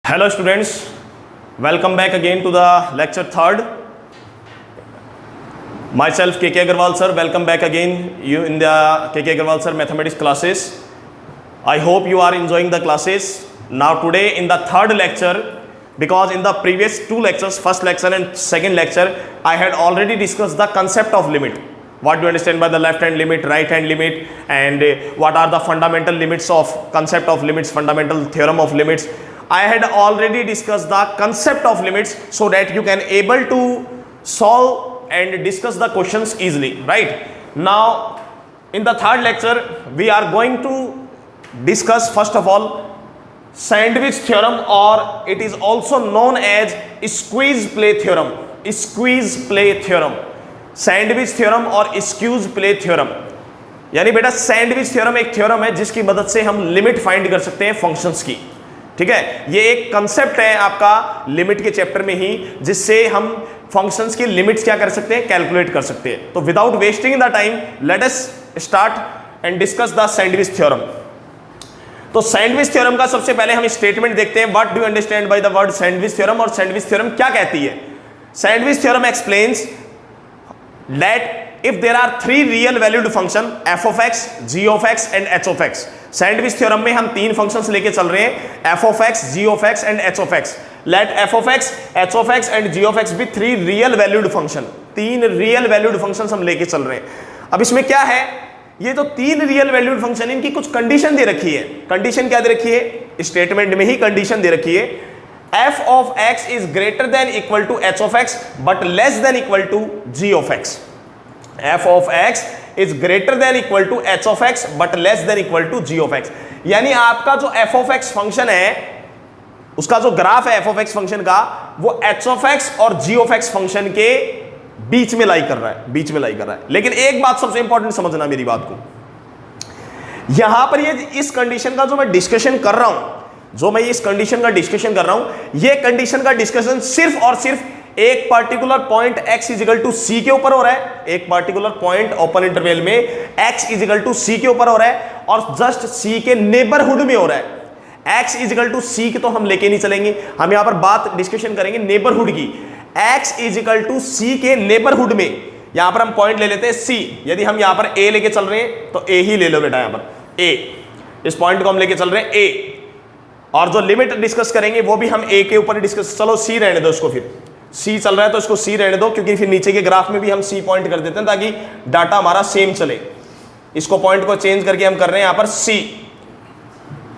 Hello students, welcome back again to the lecture third. Myself KK Agarwal sir, welcome back again you in the KK Agarwal sir mathematics classes. I hope you are enjoying the classes. Now today in the third lecture, because in the previous two lectures, first lecture and second lecture, I had already discussed the concept of limit. What do you understand by the left hand limit, right hand limit, and what are the fundamental limits of concept of limits, fundamental theorem of limits. I had already discussed the concept of limits so that you can able to solve and discuss the questions easily, right? Now in the third lecture we are going to discuss first of all sandwich theorem, or it is also known as squeeze play theorem. Squeeze play theorem, sandwich theorem और स्क्यूज play theorem. यानी बेटा sandwich theorem एक theorem है जिसकी मदद से हम limit find कर सकते हैं फंक्शंस की. ठीक है, ये एक कंसेप्ट है आपका लिमिट के चैप्टर में ही, जिससे हम फंक्शंस की लिमिट्स क्या कर सकते हैं, कैलकुलेट कर सकते हैं. तो without wasting the time let us start and discuss the sandwich theorem. तो सैंडविच थ्योरम का सबसे पहले हम स्टेटमेंट देखते हैं. What do you understand by the word sandwich theorem, और सैंडविच थ्योरम क्या कहती है. Sandwich theorem explains that if there are three real valued function f of x, g of x and h of x. Sandwich theorem में हम तीन functions लेके चल रहे हैं, f of x, g of x and h of x. Let f of x, h of x and g of x be three real valued function. तीन real valued functions हम लेके चल रहे हैं. अब इसमें क्या है, ये तो तीन रियल वैल्यूड फंक्शन, इनकी कुछ कंडीशन दे रखी है. कंडीशन क्या दे रखी है, स्टेटमेंट में ही कंडीशन दे रखी है. f of x is greater than equal to h of x but less than equal to g of x. f of x is greater than equal to h of x but less than equal to g of x. यानी आपका जो f of x function है, उसका जो graph है f of x function का, वो h of x और g of x फंक्शन के बीच में लाई कर रहा है, बीच में लाई कर रहा है. लेकिन एक बात सबसे इंपॉर्टेंट समझना मेरी बात को, यहां पर ये इस कंडीशन का जो मैं डिस्कशन कर रहा हूं, इस कंडीशन का डिस्कशन कर रहा हूं, ये कंडीशन का डिस्कशन सिर्फ और सिर्फ एक particular point x is equal to c के ऊपर हो रहा है. एक पर्टिकुलर पॉइंट ओपन इंटरवल में x इजिकल टू c के ऊपर हो रहा है और जस्ट c के नेबरहुड में हो रहा है. x इजिकल टू c की तो हम लेके नहीं चलेंगे, हम यहां पर बात डिस्कशन करेंगे नेबरहुड की. x इजिकल टू c के नेबरहुड में यहां पर हम पॉइंट ले लेते हैं c. यदि हम यहां पर a लेके चल रहे हैं तो a ही ले लो बेटा, यहां पर a, इस पॉइंट को हम लेके चल रहे हैं a, और जो लिमिट डिस्कस करेंगे वो भी हम a के ऊपर डिस्कस. चलो c रहने दो इसको, फिर c चल रहा है तो इसको c रहने दो, क्योंकि फिर नीचे के ग्राफ में भी हम c पॉइंट कर देते हैं ताकि डाटा हमारा सेम चले. इसको पॉइंट को चेंज करके हम कर रहे हैं यहां पर c,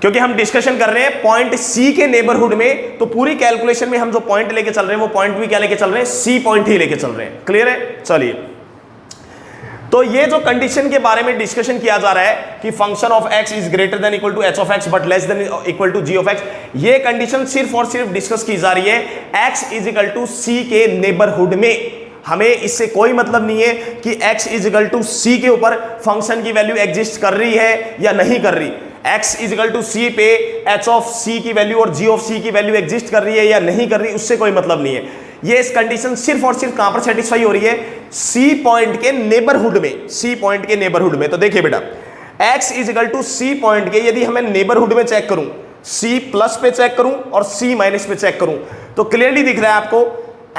क्योंकि हम डिस्कशन कर रहे हैं पॉइंट c के नेबरहुड में. तो पूरी कैलकुलेशन में हम जो पॉइंट लेके चल रहे हैं वो पॉइंट भी क्या लेके चल रहे हैं, c पॉइंट ही लेके चल रहे हैं. क्लियर है. चलिए, तो ये जो कंडीशन के बारे में डिस्कशन किया जा रहा है कि function of x is greater than equal to h of x but less than equal to g of x, ये कंडीशन सिर्फ और सिर्फ डिस्कस की जा रही है x is equal to c के नेबरहुड में. हमें इससे कोई मतलब नहीं है कि x is equal to c के ऊपर फंक्शन की वैल्यू एग्जिस्ट कर रही है या नहीं कर रही. x is equal to c पे h ऑफ c की वैल्यू और g ऑफ c की वैल्यू एग्जिस्ट कर रही है या नहीं कर रही, उससे कोई मतलब नहीं है. ये इस कंडीशन सिर्फ और सिर्फ कहां पर सेटिस्फाई हो रही है, c पॉइंट के नेबरहुड में. c पॉइंट के नेबरहुड में. तो देखिए बेटा, x is equal to c point के यदि हमें नेबरहुड में चेक करूं, c प्लस पे चेक करूं और c माइनस पे चेक करूं, तो क्लियरली दिख रहा है आपको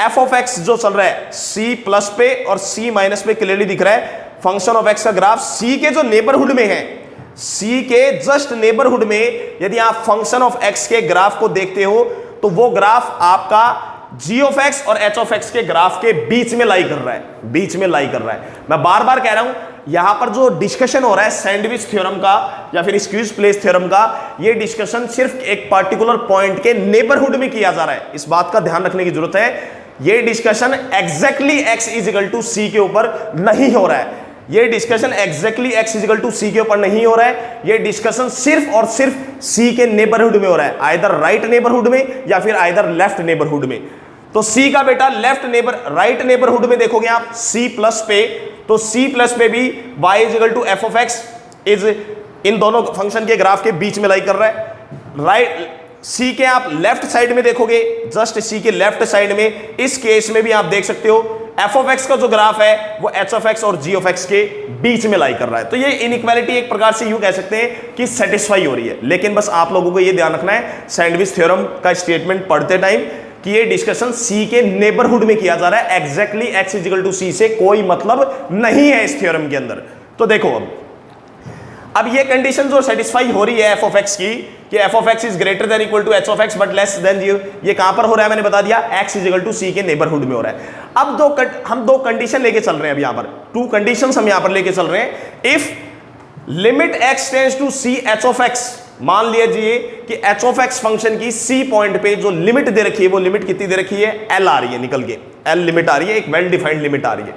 f ऑफ x जो चल रहा है c प्लस पे और c माइनस पे क्लियरली दिख रहा है. फंक्शन ऑफ x का ग्राफ c के जो नेबरहुड में है, c के जस्ट नेबरहुड में यदि आप फंक्शन ऑफ x के ग्राफ को देखते हो तो वो ग्राफ आपका g ऑफ x और h ऑफ x के ग्राफ के बीच में लाई कर रहा है, बीच में लाई कर रहा है. मैं बार बार कह रहा हूं, यहां पर जो डिस्कशन हो रहा है सैंडविच थ्योरम का या फिर स्क्यूज प्लेस थ्योरम का, ये डिस्कशन सिर्फ एक पर्टिकुलर पॉइंट के नेबरहुड में किया जा रहा है. इस बात का ध्यान रखने की जरूरत है. ये discussion exactly x is equal to c के ऊपर नहीं हो रहा है. ये discussion exactly x is equal to c के ऊपर नहीं हो रहा है. ये डिस्कशन सिर्फ और सिर्फ c के नेबरहुड में हो रहा है, आइदर राइट नेबरहुड में या फिर आइदर लेफ्ट नेबरहुड में. तो c का बेटा राइट नेबरहुड में देखोगे आप c प्लस पे, तो c प्लस पे भी y is equal to f of x is in दोनों फंक्शन के ग्राफ के बीच में लाई कर रहा है. राइट c के आप लेफ्ट साइड में देखोगे, जस्ट c के लेफ्ट साइड में, इस केस में भी आप देख सकते हो एफ ऑफ एक्स का जो ग्राफ है वो एच ऑफ एक्स और जी ऑफ एक्स के बीच में लाई कर रहा है। तो ये इनइक्वालिटी एक प्रकार से यूं कह सकते हैं कि सेटिस्फाई हो रही है। लेकिन बस आप लोगों को ये ध्यान रखना है सैंडविच थ्योरम का स्टेटमेंट पढ़ते टाइम कि ये डिस्कशन सी के नेबरहुड में किया जा रहा है, एग्जैक्टली एक्स इक्वल टू सी से कोई मतलब नहीं है इस थ्योरम के अंदर। तो देखो अब ये कंडीशन जो सेटिस्फाई हो रही है एफ ऑफ एक्स की कि f of x is greater than equal to h of x but less than zero, ये कहां पर हो रहा है मैंने बता दिया, x is equal to c के नेबरहुड में हो रहा है। अब हम दो कंडीशन लेके चल रहे हैं, अब यहां पर टू कंडीशंस हम यहां पर लेके चल रहे हैं। If limit x tends to c h of x, मान लीजिए कि एच ऑफ एक्स फंक्शन की सी पॉइंट पे जो लिमिट दे रखी है वो लिमिट कितनी दे रखी है, एल आ रही है, निकल के एल लिमिट आ रही है, एक वेल डिफाइंड लिमिट आ रही है।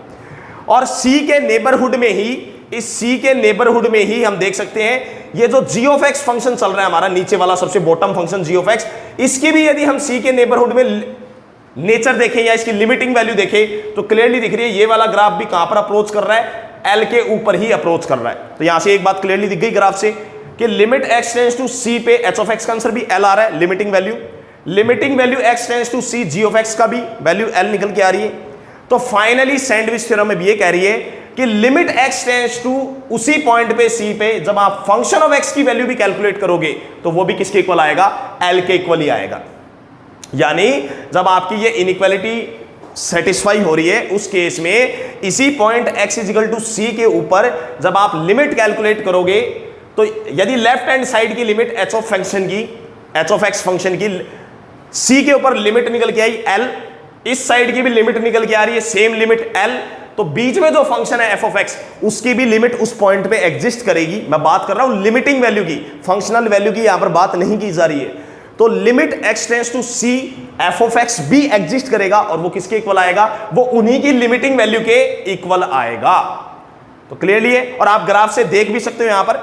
और सी के नेबरहुड में ही, इस सी के नेबरहुड में ही हम देख सकते हैं ये जो जी ऑफ एक्स फंक्शन चल रहा है हमारा, नीचे वाला सबसे bottom function g of x, इसकी भी यदि हम सी के नेबरहुड में नेचर देखें या इसकी लिमिटिंग वैल्यू देखें तो क्लियरली दिख रही है ये वाला ग्राफ भी कहां पर अप्रोच कर रहा है, एल के ऊपर ही अप्रोच कर रहा है। तो यहां से एक बात क्लियरली दिख गई ग्राफ से कि limit x tends to c पे एच ऑफ एक्स का आंसर भी एल आ रहा है, limiting value x tends to c g of x का भी वैल्यू एल निकल के आ रही है। तो फाइनली सैंडविच थ्योरम में भी ये कह रही है कि लिमिट एक्स टेंड्स टू उसी पॉइंट पे सी पे जब आप फंक्शन ऑफ एक्स की वैल्यू भी कैलकुलेट करोगे तो वो भी किसके इक्वल आएगा, एल के इक्वल ही आएगा। यानी जब आपकी ये इनइक्वालिटी सेटिस्फाई हो रही है उस केस में इसी point x is equal to c के ऊपर जब आप लिमिट कैलकुलेट करोगे तो यदि लेफ्ट हैंड साइड की limit H of x function की सी के ऊपर लिमिट निकल के आई एल, इस साइड की भी लिमिट निकल के आ रही है सेम लिमिट एल, तो बीच में जो फंक्शन है एफ ऑफ एक्स उसकी भी लिमिट उस पॉइंट पे एग्जिस्ट करेगी। मैं बात कर रहा हूं लिमिटिंग वैल्यू की, फंक्शनल वैल्यू की यहां पर बात नहीं की जा रही है। तो limit x tends to c f of x भी एग्जिस्ट करेगा और वो किसके इक्वल आएगा, वो उन्हीं की लिमिटिंग वैल्यू के इक्वल आएगा। तो क्लियरली है, और आप ग्राफ से देख भी सकते हो यहां पर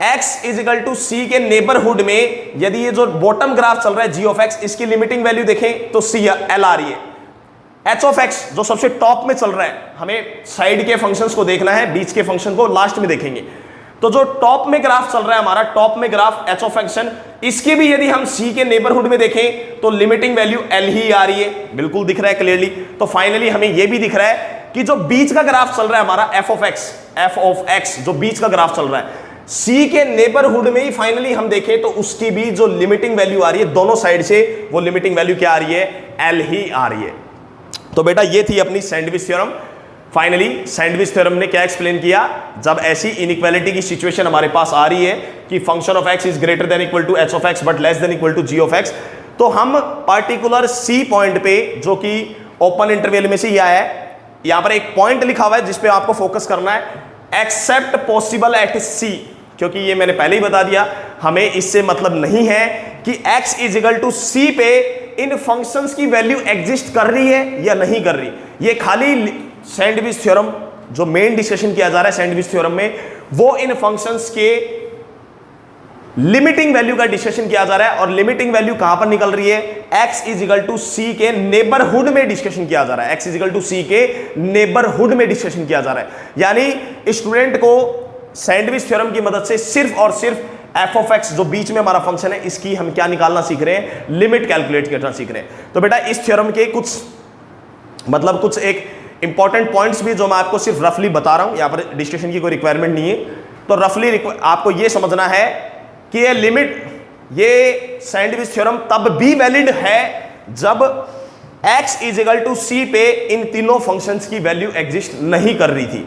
x is equal to c के नेबरहुड में यदि ये जो बॉटम ग्राफ चल रहा है जी ऑफ एक्स, इसकी लिमिटिंग वैल्यू देखें तो सी एल आ रही है। एच ऑफ एक्स जो सबसे टॉप में चल रहा है, हमें साइड के फंक्शंस को देखना है, बीच के फंक्शन को लास्ट में देखेंगे। तो जो टॉप में ग्राफ चल रहा है हमारा, टॉप में ग्राफ एच ऑफ फंक्शन, इसकी भी यदि हम सी के नेबरहुड में देखें तो लिमिटिंग वैल्यू एल ही आ रही है, बिल्कुल दिख रहा है क्लियरली। तो फाइनली हमें यह भी दिख रहा है कि जो बीच का ग्राफ चल रहा है हमारा एफ ऑफ एक्स जो बीच का ग्राफ चल रहा है सी के नेबरहुड में ही फाइनली हम देखें तो उसकी भी जो लिमिटिंग वैल्यू आ रही है दोनों साइड से, वो लिमिटिंग वैल्यू क्या आ रही है, एल ही आ रही है। तो बेटा ये थी अपनी sandwich theorem. Finally sandwich theorem ने क्या एक्सप्लेन किया, जब ऐसी इनइक्वालिटी की सिचुएशन हमारे पास आ रही है कि function of x is greater than equal to h of x but less than equal to g of x, तो हम पार्टिकुलर सी पॉइंट पे जो कि ओपन इंटरवल में से ही आया है, यहां पर एक पॉइंट लिखा हुआ है जिसपे आपको फोकस करना है, एक्सेप्ट पॉसिबल एट सी, क्योंकि ये मैंने पहले ही बता दिया हमें इससे मतलब नहीं है कि x is equal to c पे इन फंक्शंस की वैल्यू एग्जिस्ट कर रही है या नहीं कर रही। ये खाली सैंडविच थ्योरम जो मेन डिस्कशन किया जा रहा है सैंडविच थ्योरम में, वो इन फंक्शंस के लिमिटिंग वैल्यू का डिस्कशन किया जा रहा है। और लिमिटिंग वैल्यू कहां पर निकल रही है, x is equal to c के नेबरहुड में डिस्कशन किया जा रहा है, x is equal to c के नेबरहुड में डिस्कशन किया जा रहा है। यानी स्टूडेंट को सैंडविच थ्योरम की मदद से सिर्फ और सिर्फ एफ ऑफ एक्स जो बीच में हमारा फंक्शन है इसकी हम क्या निकालना सीख रहे हैं, लिमिट कैलकुलेट करना सीख रहे हैं। तो बेटा इस थ्योरम के कुछ एक इंपॉर्टेंट पॉइंट्स भी जो मैं आपको सिर्फ रफली बता रहा हूं, यहां पर डिस्कशन की कोई रिक्वायरमेंट नहीं है। तो रफली आपको यह समझना है कि ये लिमिट, ये सैंडविच थ्योरम तब भी वैलिड है जब x is equal to c पे इन तीनों फंक्शंस की वैल्यू एग्जिस्ट नहीं कर रही थी।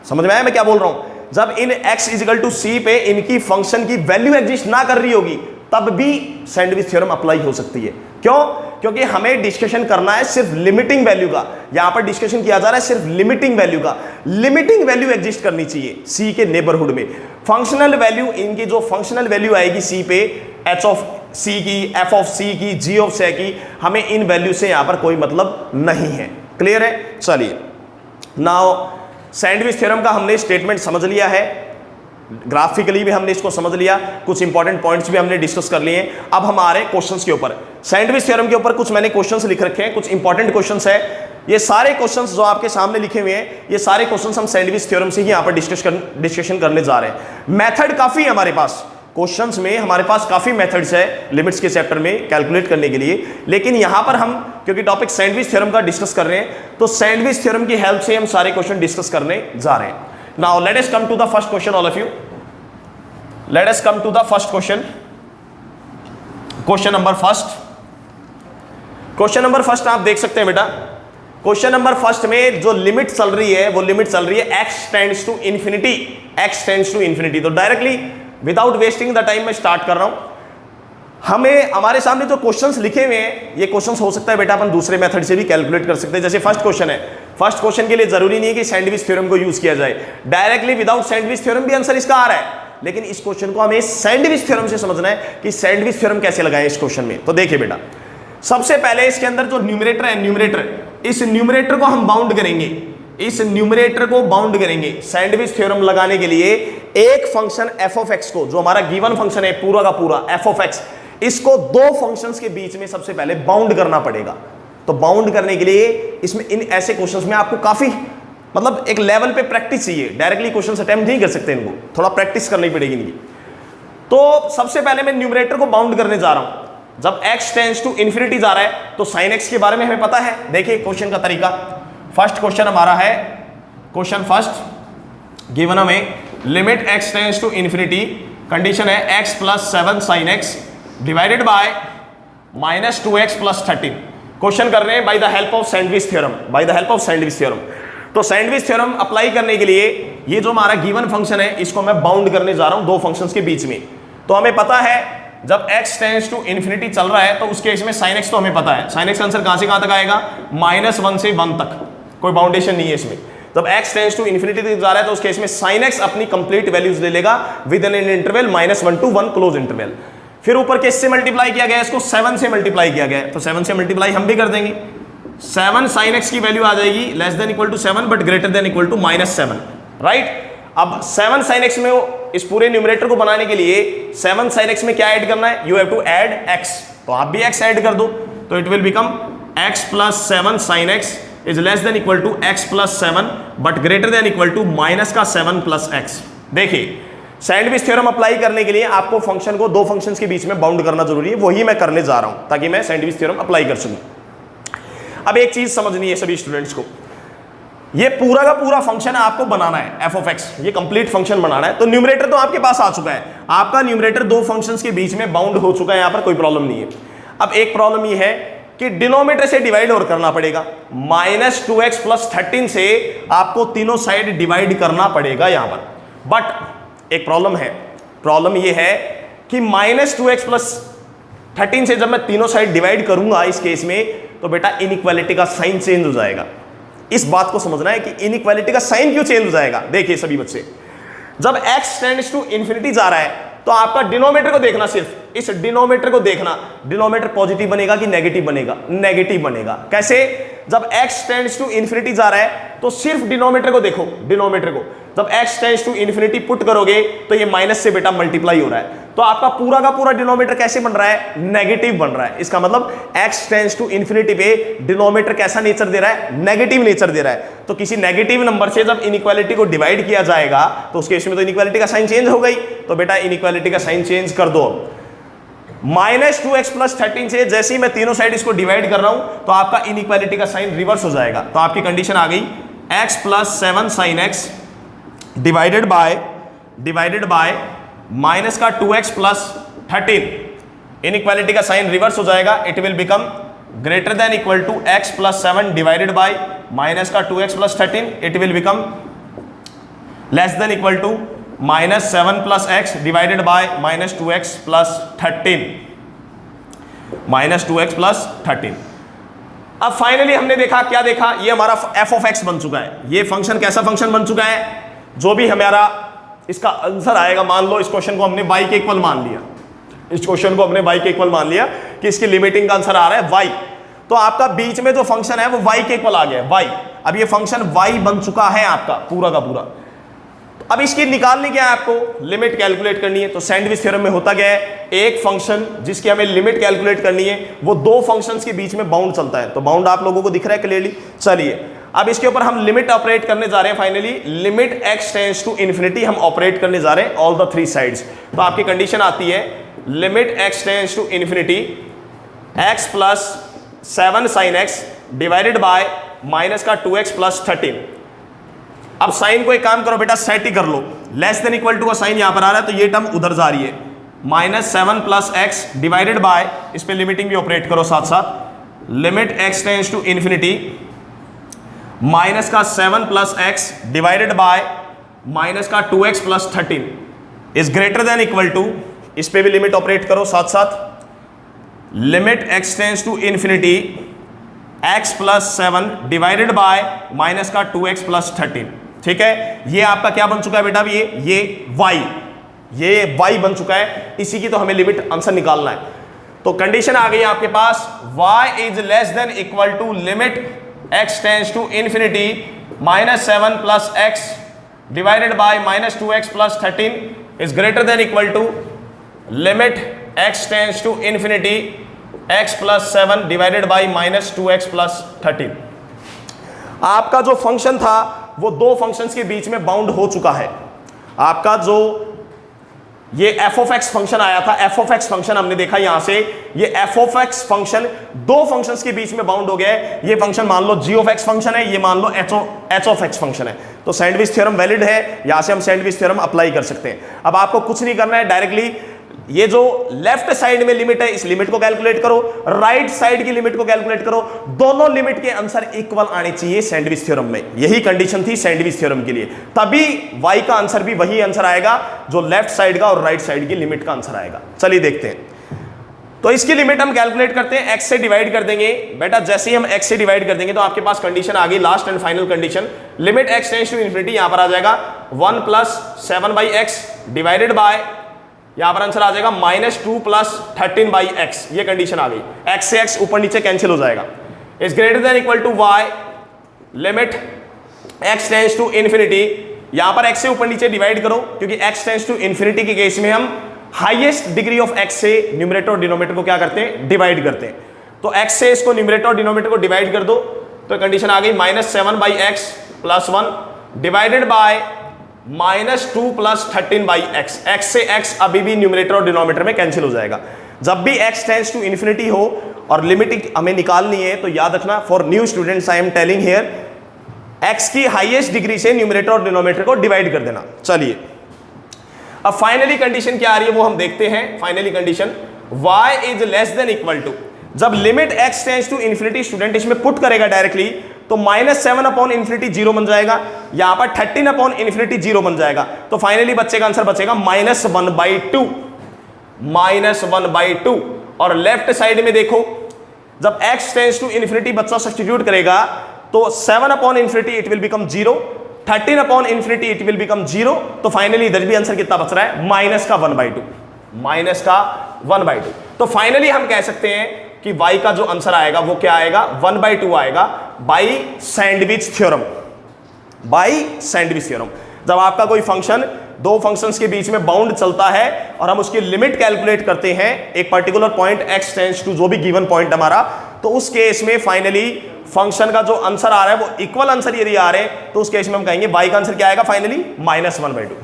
समझ में आया मैं क्या बोल रहा हूं, जब इन x is equal to c पे इनकी फंक्शन की वैल्यू एग्जिस्ट ना कर रही होगी तब भी सैंडविच थ्योरम अप्लाई हो सकती है। क्यों, क्योंकि हमें डिस्कशन करना है सिर्फ लिमिटिंग वैल्यू का, यहां पर डिस्कशन किया जा रहा है सिर्फ लिमिटिंग वैल्यू का। लिमिटिंग वैल्यू एग्जिस्ट करनी चाहिए सी के नेबरहुड में। फंक्शनल वैल्यू, इनकी जो फंक्शनल वैल्यू आएगी सी पे, एच ऑफ सी की, एफ ऑफ सी की, जी ऑफ सी की, हमें इन वैल्यू से यहां पर कोई मतलब नहीं है। क्लियर है, चलिए नाउ सैंडविच थ्योरम का हमने स्टेटमेंट समझ लिया है, ग्राफिकली भी हमने इसको समझ लिया, कुछ इंपॉर्टेंट पॉइंट्स भी हमने डिस्कस कर लिए हैं। अब हम आ रहे हैं क्वेश्चंस के ऊपर। सैंडविच थ्योरम के ऊपर कुछ मैंने क्वेश्चंस लिख रखे हैं, कुछ इंपॉर्टेंट क्वेश्चंस है। ये सारे क्वेश्चंस जो आपके सामने लिखे हुए हैं, ये सारे क्वेश्चंस हम सैंडविच थ्योरम से ही यहाँ पर डिस्कशन करने जा रहे हैं। मेथड काफी है हमारे पास, क्वेश्चंस में हमारे पास काफी मेथड्स है लिमिट्स के चैप्टर में कैलकुलेट करने के लिए, लेकिन यहां पर हम क्योंकि टॉपिक सैंडविच थ्योरम का डिस्कस कर रहे हैं तो सैंडविच थ्योरम की हेल्प से हम सारे क्वेश्चन डिस्कस करने जा रहे हैं। Now let us come to the first question all of you, let us come to the first question, question number first. Question number first आप देख सकते हैं बेटा, क्वेश्चन नंबर फर्स्ट में जो लिमिट चल रही है वो लिमिट चल रही है x tends to infinity, x tends to infinity. तो directly without wasting the time मैं स्टार्ट कर रहा हूं। हमें हमारे सामने जो क्वेश्चंस लिखे हुए हैं ये क्वेश्चंस हो सकता है बेटा अपन दूसरे मेथड से भी कैलकुलेट कर सकते हैं। जैसे फर्स्ट क्वेश्चन है, फर्स्ट क्वेश्चन के लिए जरूरी नहीं है कि सैंडविच थ्योरम को यूज किया जाए, डायरेक्टली विदाउट सैंडविच थ्योरम भी आंसर इसका आ रहा है, लेकिन इस क्वेश्चन को हमें सैंडविच थ्योरम से समझना है कि सैंडविच थ्योरम कैसे लगाए इस क्वेश्चन में। तो देखिए बेटा, सबसे पहले इसके अंदर जो न्यूमरेटर है, न्यूमरेटर, इस न्यूमरेटर को हम बाउंड करेंगे, इस न्यूमरेटर को बाउंड करेंगे सैंडविच थ्योरम लगाने के लिए। एक फंक्शन f ऑफ x को, जो हमारा गिवन फंक्शन है पूरा का पूरा f ऑफ x, इसको दो फंक्शंस के बीच में सबसे पहले बाउंड करना पड़ेगा। तो बाउंड करने के लिए इसमें इन ऐसे क्वेश्चंस में आपको काफी मतलब एक लेवल पे प्रैक्टिस चाहिए, डायरेक्टली क्वेश्चंस अटेम्प्ट नहीं कर सकते, इनको थोड़ा प्रैक्टिस करनी पड़ेगी इनकी। तो सबसे पहले मैं न्यूमरेटर को बाउंड करने जा रहा हूं। जब x टेंड्स टू इंफिनिटी जा रहा है तो sin x के बारे में हमें पता है। देखिए क्वेश्चन का तरीका, फर्स्ट क्वेश्चन हमारा है, क्वेश्चन फर्स्ट गिवन हमें limit x tends to infinity, condition है x plus 7 sin x divided by minus 2x plus 13। Question कर रहे हैं by the help of sandwich theorem, by the help of sandwich theorem. तो sandwich theorem apply करने के लिए ये जो हमारा गिवन फंक्शन है इसको मैं बाउंड करने जा रहा हूं दो फंक्शंस के बीच में। तो हमें पता है जब x टेंड्स टू इंफिनिटी चल रहा है तो उस केस में sin x तो हमें पता है, sin x आंसर कहां से कहां तक आएगा, -1 से 1 तक, कोई बाउंडेशन नहीं है इसमें। जब x टेंड्स टू इंफिनिटी तक जा रहा है तो उस केस में sin x अपनी कंप्लीट वैल्यूज ले लेगा with an interval -1 to 1 close interval. फिर ऊपर केस से मल्टीप्लाई किया गया है, इसको 7 से मल्टीप्लाई किया गया है, तो 7 से मल्टीप्लाई हम भी कर देंगे। 7 sin x की वैल्यू आ जाएगी less than equal to 7 but greater than equal to -7, right. अब 7 sin x में इस पूरे न्यूमरेटर को बनाने के लिए 7 sin x में क्या ऐड करना है, you have to add x, तो आप भी x ऐड कर दो, तो it will become x plus 7 sin x is less than equal to x plus 7 but greater than equal to minus का 7 प्लस x। देखिए सैंडविच थ्योरम अप्लाई करने के लिए आपको फंक्शन को दो फंक्शंस के बीच में बाउंड करना जरूरी है, वही मैं करने जा रहा हूं ताकि मैं सैंडविच थ्योरम अप्लाई कर सकूं। अब एक चीज समझनी है सभी स्टूडेंट्स को, ये पूरा का पूरा फंक्शन आपको बनाना है f ऑफ x, ये कंप्लीट फंक्शन बनाना है। तो न्यूमरेटर तो आपके पास आ चुका है, आपका न्यूमरेटर दो फंक्शंस के बीच में बाउंड हो चुका है, यहां पर कोई प्रॉब्लम नहीं है। अब एक प्रॉब्लम ये है कि डिनोमिनेटर से डिवाइड और करना पड़ेगा, -2x प्लस 13 से आपको तीनों साइड डिवाइड करना पड़ेगा यहां पर। बट एक प्रॉब्लम है, प्रॉब्लम ये है कि -2x प्लस 13 से जब मैं तीनों साइड डिवाइड करूंगा इस केस में तो बेटा इनइक्वालिटी का साइन चेंज हो जाएगा। इस बात को समझना है कि इनइक्वालिटी का साइन क्यों चेंज हो जाएगा। देखिए सभी बच्चे, जब x टेंड्स टू इंफिनिटी जा रहा है तो आपका डिनोमिनेटर को देखना, सिर्फ इस डिनोमिनेटर को देखना, डिनोमिनेटर पॉजिटिव बनेगा कि नेगेटिव बनेगा, नेगेटिव बनेगा। कैसे, जब x टेंड्स टू इंफिनिटी जा रहा है तो सिर्फ डिनोमिनेटर को देखो, डिनोमिनेटर को जब x tends to infinity put करोगे तो ये माइनस से बेटा मल्टीप्लाई हो रहा है, तो आपका पूरा का पूरा डिनोमिनेटर कैसे बन रहा है, नेगेटिव बन रहा है। इसका मतलब x टेंड्स टू इंफिनिटी पे डिनोमिनेटर कैसा नेचर दे रहा है, नेगेटिव नेचर दे रहा है। तो किसी नेगेटिव नंबर से जब इनइक्वालिटी को डिवाइड किया जाएगा तो उस केस में तो इनइक्वालिटी का साइन चेंज हो गई, तो बेटा इनइक्वालिटी का साइन चेंज कर दो। -2x प्लस 13 से जैसे ही मैं तीनों साइड इसको डिवाइड कर रहा हूं तो आपका इनइक्वालिटी का साइन रिवर्स हो जाएगा। तो आपकी कंडीशन आ गई x plus 7 sin x divided by minus का 2x प्लस 13, इनइक्वालिटी का साइन रिवर्स हो जाएगा, it will become greater than equal to x plus 7 divided by minus का 2x plus 13, it will become less than equal to -7 plus x divided by -2x plus 13, -2x plus 13। अब finally हमने देखा, क्या देखा, ये हमारा f ऑफ x बन चुका है। ये फंक्शन कैसा फंक्शन बन चुका है, जो भी हमारा इसका आंसर आएगा, मान लो इस क्वेश्चन को हमने y के इक्वल मान लिया, इस क्वेश्चन को हमने y के इक्वल मान लिया कि इसकी लिमिटिंग का आंसर आ रहा है y, तो आपका बीच में जो फंक्शन है वो y के इक्वल आ गया है, y। अब ये फंक्शन y बन चुका है आपका पूरा का पूरा। अब इसकी निकालनी क्या है, आपको लिमिट कैलकुलेट करनी है। तो सैंडविच थ्योरम में होता क्या है, एक फंक्शन जिसकी हमें लिमिट कैलकुलेट करनी है वो दो फंक्शंस के बीच में बाउंड चलता है। तो बाउंड आप लोगों को दिख रहा है क्लियरली। चलिए अब इसके ऊपर हम लिमिट ऑपरेट करने जा रहे हैं finally, limit x tends to infinity हम ऑपरेट करने जा रहे हैं ऑल द थ्री साइड्स। तो आपकी कंडीशन आती है limit x tends to infinity x plus 7 sin x divided by minus का 2x प्लस 13। अब साइन को एक काम करो बेटा, सेट ही कर लो, लेस देन इक्वल टू का साइन यहां पर आ रहा है तो ये टर्म उधर जा रही है, -7 प्लस x डिवाइडेड बाय, इस पे लिमिटिंग भी ऑपरेट करो साथ साथ, limit x tends to infinity minus का 7 plus x divided by minus का 2x plus 13 is greater than equal to, इस पे भी लिमिट ऑपरेट करो साथ साथ, limit x tends to infinity x plus 7 divided by minus का 2x प्लस 13। ठीक है, ये आपका क्या बन चुका है बेटा, ये y बन चुका है, इसी की तो हमें लिमिट आंसर निकालना है। तो कंडीशन आ गई आपके पास, y is less than equal to limit x tends to infinity -7 plus x divided by -2x plus 13 is greater than equal to limit x tends to infinity x plus 7 divided by -2x plus 13। आपका जो function था वो दो functions के बीच में bound हो चुका है। आपका जो ये f ऑफ x फंक्शन आया था, f ऑफ x फंक्शन हमने देखा यहां से, ये f ऑफ x फंक्शन दो फंक्शंस के बीच में बाउंड हो गया है। ये फंक्शन मान लो g ऑफ x फंक्शन है, ये मान लो h ऑफ x फंक्शन है। तो सैंडविच थ्योरम वैलिड है, यहां से हम सैंडविच थ्योरम अप्लाई कर सकते हैं। अब आपको कुछ नहीं करना है, डायरेक्टली ये जो लेफ्ट साइड में लिमिट है इस लिमिट को कैलकुलेट करो, राइट साइड की लिमिट को कैलकुलेट करो, दोनों लिमिट के आंसर इक्वल आने चाहिए सैंडविच थ्योरम में। यही कंडीशन थी सैंडविच थ्योरम के लिए, तभी y का आंसर भी वही आंसर आएगा जो लेफ्ट साइड का और राइट साइड की लिमिट का आंसर आएगा। चलिए देखते हैं। तो इसकी लिमिट हम कैलकुलेट करते हैं, x से डिवाइड कर देंगे बेटा। जैसे ही हम x से डिवाइड कर देंगे तो आपके पास कंडीशन आ गई, last and final condition, limit x tends to infinity यहां पर आ जाएगा 1 प्लस 7/x डिवाइडेड बाय, यहां पर आंसर आ जाएगा -2 प्लस 13/x। ये कंडीशन आ गई, x से x ऊपर नीचे कैंसिल हो जाएगा, is greater than equal to y limit x tends to infinity, यहां पर x से ऊपर नीचे डिवाइड करो क्योंकि x टेंड्स टू इन्फिनिटी के केस में हम हाईएस्ट डिग्री ऑफ x से न्यूमरेटर और डिनोमिनेटर को क्या करते हैं, डिवाइड करते हैं। तो x से इसको न्यूमरेटर और डिनोमिनेटर को डिवाइड कर दो तो कंडीशन आ गई -7/x plus 1 divided by -2 plus 13/x। x से x अभी भी न्यूमरेटर और डिनोमिनेटर में कैंसिल हो जाएगा। जब भी x टेंड्स टू इन्फिनिटी हो और लिमिट हमें निकालनी है तो याद रखना, for new students I am telling here, x की हाईएस्ट डिग्री से न्यूमरेटर और डिनोमिनेटर को डिवाइड कर देना। चलिए अब फाइनली कंडीशन क्या आ रही है वो हम देखते हैं। Finally condition y is less than equal to, जब limit x tends to infinity student इसमें पुट करेगा डायरेक्टली तो -7/∞ 0 बन जाएगा, यहां पर 13/∞ 0 बन जाएगा। तो फाइनली बच्चे का आंसर बचेगा -1/2 और लेफ्ट साइड में देखो जब x टेंड्स टू इन्फिनिटी बच्चा सब्स्टिट्यूट करेगा तो 7/∞ it will become 0, 13/∞ it will become 0। तो फाइनली इधर भी आंसर कितना बच रहा है, -1/2। तो फाइनली हम कह सकते हैं कि y का जो आंसर आएगा वो क्या आएगा, 1/2 आएगा बाई सैंडविच थ्योरम। जब आपका कोई फंक्शन दो फंक्शंस के बीच में बाउंड चलता है और हम उसकी लिमिट कैलकुलेट करते हैं एक particular point x tends to जो भी गिवन पॉइंट हमारा, तो उस केस में फाइनली फंक्शन का जो आंसर आ रहा है वो इक्वल आंसर यदि आ रहे हैं तो उस केस में हम कहेंगे y का आंसर क्या आएगा फाइनली, -1/2।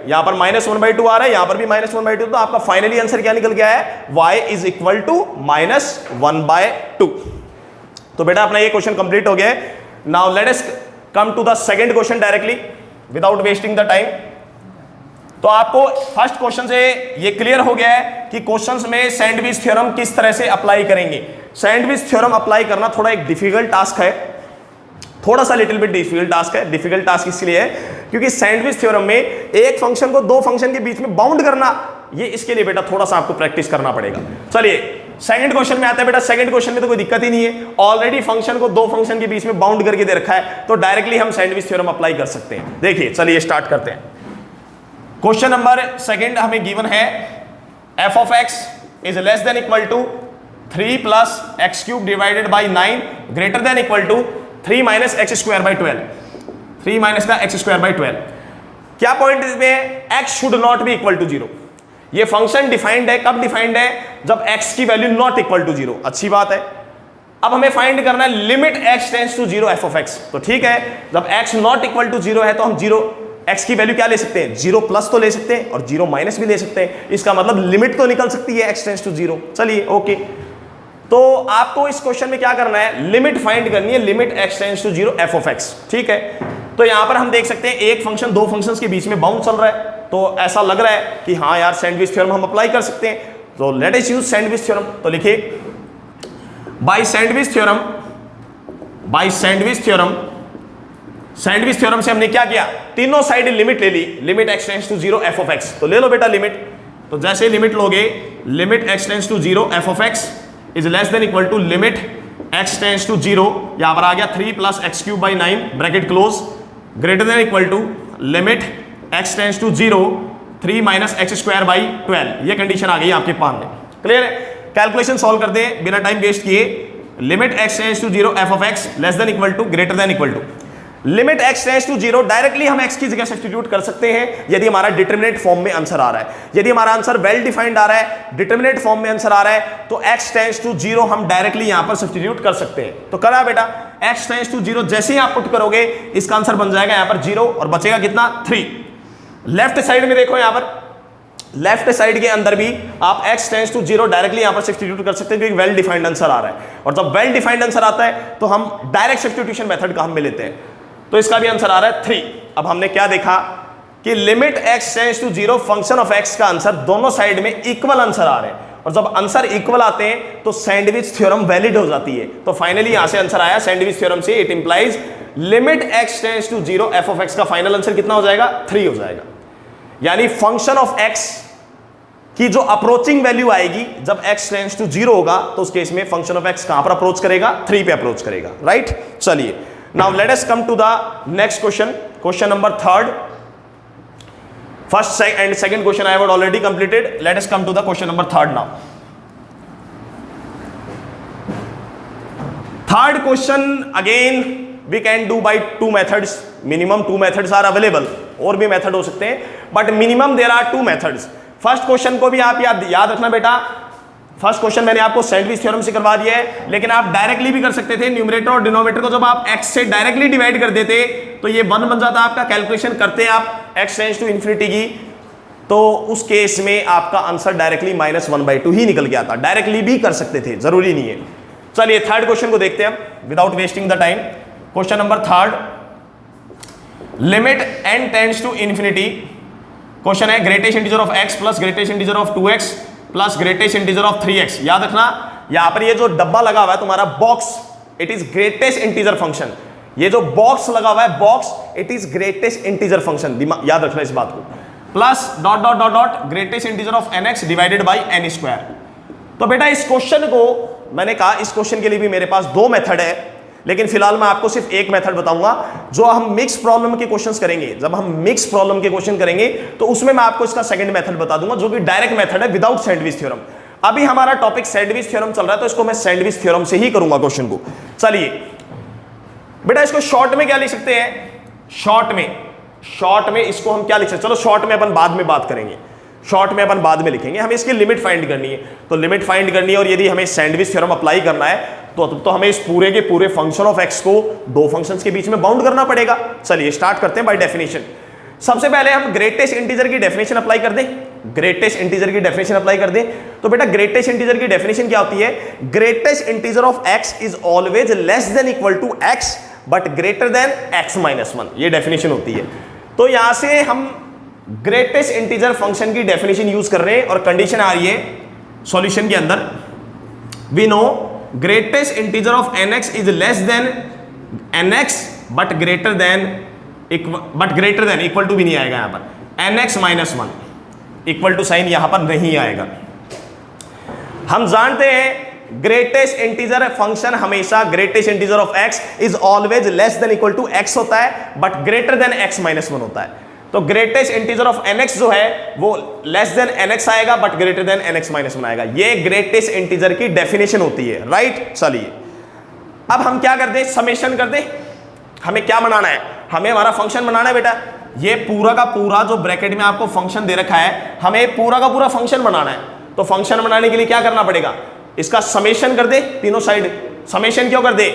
यहां पर -1/2 आ रहा है, यहां पर भी -1/2, तो आपका फाइनली आंसर क्या निकल गया है, y इज इक्वल टू -1/2। तो बेटा अपना ये क्वेश्चन कंप्लीट हो गया है। Now let us come to the second question directly without wasting the time. तो आपको फर्स्ट क्वेश्चन से ये क्लियर हो गया है कि क्वेश्चंस में सैंडविच थ्योरम किस तरह से अप्लाई करेंगे। सैंडविच थ्योरम अप्लाई करना थोड़ा एक डिफिकल्ट टास्क है, थोड़ा सा लिटिल बिट डिफिकल्ट टास्क है। डिफिकल्ट टास्क इसलिए है क्योंकि सैंडविच थ्योरम में एक फंक्शन को दो फंक्शन के बीच में बाउंड करना, ये इसके लिए बेटा थोड़ा सा आपको प्रैक्टिस करना पड़ेगा। चलिए सेकंड क्वेश्चन में आता है बेटा। सेकंड क्वेश्चन में तो कोई दिक्कत ही नहीं है, ऑलरेडी फंक्शन को दो फंक्शन के बीच में बाउंड करके दे रखा है, तो डायरेक्टली हम सैंडविच थ्योरम अप्लाई कर सकते हैं। देखिए चलिए स्टार्ट करते हैं। क्वेश्चन नंबर सेकंड हमें गिवन है f of x is less than equal to 3 plus x cube divided by 9 greater than equal to 3 minus x square by 12। 3 minus का एक्स स्क्वायर बाई 12। क्या पॉइंट इसमें है, x should not be equal to 0। ये function defined है, कब defined है, जब x की वैल्यू नॉट इक्वल टू 0। अच्छी बात है। अब हमें फाइंड करना है limit x tends to 0 f of x। तो ठीक है, जब x नॉट इक्वल टू 0 है तो हम 0 x की वैल्यू क्या ले सकते हैं, 0 प्लस तो ले सकते हैं और 0 माइनस भी ले सकते हैं। इसका मतलब लिमिट तो निकल सकती है x टेंड्स टू 0। चलिए ओके, तो आपको इस क्वेश्चन में क्या करना है, लिमिट फाइंड करनी है, limit x tends to 0 f of x। ठीक है, तो यहां पर हम देख सकते हैं एक फंक्शन दो फंक्शंस के बीच में बाउंड चल रहा है, तो ऐसा लग रहा है कि हाँ यार सैंडविच थ्योरम हम अप्लाई कर सकते हैं। तो let us use sandwich theorem. तो लिखिए by sandwich theorem, by sandwich theorem, sandwich theorem से हमने क्या किया, तीनों साइड लिमिट ले ली, limit x tends to 0 f of x। तो ले लो बेटा लिमिट, तो जैसे लिमिट लोगे limit x tends to 0 f of x is less than equal to limit x tends to 0, यहां पर आ गया 3 plus x cube by 9 bracket close, greater than equal to limit x tends to 0 3 minus x square by 12। ये condition आ गई आपके पास में। Clear है, कैलकुलेशन सॉल्व कर दे बिना टाइम वेस्ट किए। Limit x tends to 0 f of x less than equal to greater than equal to limit x tends to 0, directly हम x की जगह सब्स्टिट्यूट कर सकते हैं यदि हमारा डिटरमिनेट फॉर्म में आंसर आ रहा है। यदि हमारा आंसर वेल डिफाइंड आ रहा है, डिटरमिनेट फॉर्म में आंसर आ रहा है, तो x टेंड्स टू 0 हम डायरेक्टली यहां पर सब्स्टिट्यूट कर सकते हैं। तो करा बेटा, x टेंड्स टू 0 जैसे ही आप पुट करोगे इसका आंसर बन जाएगा यहां पर 0 और बचेगा कितना 3। लेफ्ट साइड में देखो, यहां पर लेफ्ट साइड के अंदर भी आप x टेंड्स टू 0 डायरेक्टली यहां पर सब्स्टिट्यूट कर सकते हैं क्योंकि वेल डिफाइंड आंसर आ रहा है। और जब वेल डिफाइंड आंसर आता है तो हम डायरेक्ट सब्स्टिट्यूशन मेथड का हम में लेते हैं। तो इसका भी आंसर आ रहा है 3। अब हमने क्या देखा कि limit x tends to 0 function of x का आंसर दोनों साइड में इक्वल आंसर आ रहे हैं, और जब आंसर इक्वल आते हैं तो सैंडविच थ्योरम वैलिड हो जाती है। तो फाइनली यहां से आंसर आया सैंडविच थ्योरम से, it implies limit x tends to 0 f of x का फाइनल आंसर कितना हो जाएगा, 3 हो जाएगा। यानी फंक्शन ऑफ x की जो अप्रोचिंग वैल्यू आएगी जब x टेंड्स टू 0 होगा तो उस केस में फंक्शन ऑफ x कहां पर अप्रोच करेगा, 3 पे अप्रोच करेगा। राइट, चलिए now let us come to the next question, question number 3rd. First and second question I have already completed. Let us come to the question number 3rd now. Third question again we can do by two methods. Minimum two methods are available. और भी method हो सकते हैं, but minimum there are two methods. First question को भी आप याद रखना बेटा, फर्स्ट क्वेश्चन मैंने आपको सैंडविच थ्योरम से करवा दिया है, लेकिन आप डायरेक्टली भी कर सकते थे। न्यूमरेटर और डिनोमिनेटर को जब आप x से डायरेक्टली डिवाइड कर देते तो ये 1 बन जाता आपका। कैलकुलेशन करते आप x टेंड्स टू इन्फिनिटी की, तो उस केस में आपका आंसर डायरेक्टली -1/2 ही निकल गया था। डायरेक्टली भी कर सकते थे, जरूरी नहीं है। चलिए थर्ड क्वेश्चन को देखते हैं without wasting the time. Question number 3rd, limit n tends to infinity. Question है greatest integer of x plus greatest integer of 2x plus greatest integer of 3x। याद रखना यहां पर ये जो डब्बा लगा हुआ है तुम्हारा box, it is greatest integer function. ये जो बॉक्स लगा हुआ है box, it is greatest integer function, याद रखना इस बात को। Plus dot dot dot dot greatest integer of nx divided by n square. तो बेटा इस क्वेश्चन को मैंने कहा, इस क्वेश्चन के लिए भी मेरे पास 2 मेथड है, लेकिन फिलहाल मैं आपको सिर्फ एक मेथड बताऊंगा। जो हम मिक्स प्रॉब्लम के क्वेश्चंस करेंगे, जब हम मिक्स प्रॉब्लम के क्वेश्चन करेंगे तो उसमें मैं आपको इसका सेकंड मेथड बता दूंगा, जो कि डायरेक्ट मेथड है विदाउट सैंडविच थ्योरम। अभी हमारा टॉपिक सैंडविच थ्योरम चल रहा है, तो इसको मैं सैंडविच थ्योरम से ही करूंगा क्वेश्चन को। चलिए बेटा इसको शॉर्ट में क्या लिख सकते हैं, शॉर्ट में इसको हम क्या लिख सकते हैं, चलो शॉर्ट में अपन बाद में बात करेंगे, शॉर्ट में अपन बाद में लिखेंगे। हमें इसकी लिमिट फाइंड करनी है, तो लिमिट फाइंड करनी है, और यदि हमें सैंडविच थ्योरम अप्लाई करना है तो हमें इस पूरे के पूरे फंक्शन ऑफ x को दो फंक्शंस के बीच में बाउंड करना पड़ेगा। चलिए स्टार्ट करते हैं बाय डेफिनेशन। सबसे पहले हम ग्रेटेस्ट इंटीजर की डेफिनेशन अप्लाई कर दें, ग्रेटेस्ट इंटीजर की डेफिनेशन अप्लाई कर दें। तो बेटा ग्रेटेस्ट इंटीजर की डेफिनेशन क्या होती है, greatest integer of x is always less than equal to x but greater than x-1, ये डेफिनेशन होती है। तो यहां से हम ग्रेटेस्ट इंटीजर फंक्शन की डेफिनेशन यूज कर रहे हैं, और कंडीशन आ रही है सॉल्यूशन के अंदर, we know greatest integer of nx is less than nx but greater than equal to भी नहीं आएगा यहां पर, nx-1 इक्वल टू साइन यहां पर नहीं आएगा। हम जानते हैं ग्रेटेस्ट इंटीजर फंक्शन हमेशा greatest integer of x is always less than equal to x होता है, बट ग्रेटर देन x-1 होता है। तो ग्रेटेस्ट इंटीजर ऑफ nx जो है वो लेस देन nx आएगा बट ग्रेटर देन nx-1 आएगा। ये ग्रेटेस्ट इंटीजर की डेफिनेशन होती है। राइट, चलिए अब हम क्या कर दे, समेशन कर दे। हमें क्या बनाना है, हमें हमारा फंक्शन बनाना है बेटा। ये पूरा का पूरा जो ब्रैकेट में आपको फंक्शन दे रखा है, हमें पूरा का पूरा फंक्शन बनाना है। तो फंक्शन बनाने के लिए क्या करना पड़ेगा, इसका समेशन कर दे तीनों साइड, समेशन क्यों कर दे?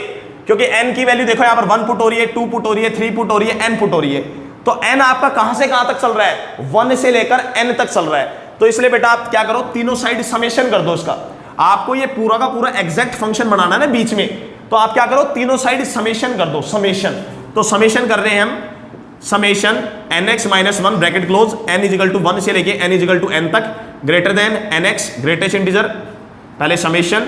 क्योंकि n की वैल्यू देखो यहां पर 1 पुट हो रही है, 2 पुट हो रही है, 3 पुट हो रही है, n पुट हो रही है। तो n आपका कहां से कहां तक चल रहा है? 1 से लेकर n तक चल रहा है। तो इसलिए बेटा आप क्या करो, तीनों साइड समेशन कर दो इसका। आपको ये पूरा का पूरा एग्जैक्ट फंक्शन बनाना है ना बीच में, तो आप क्या करो, तीनों साइड समेशन कर दो, समेशन। तो समेशन कर रहे हैं हम, summation nx minus 1 bracket close, n equal to 1 से लेके n इजिकल टू n तक, greater than nx greatest integer, पहले summation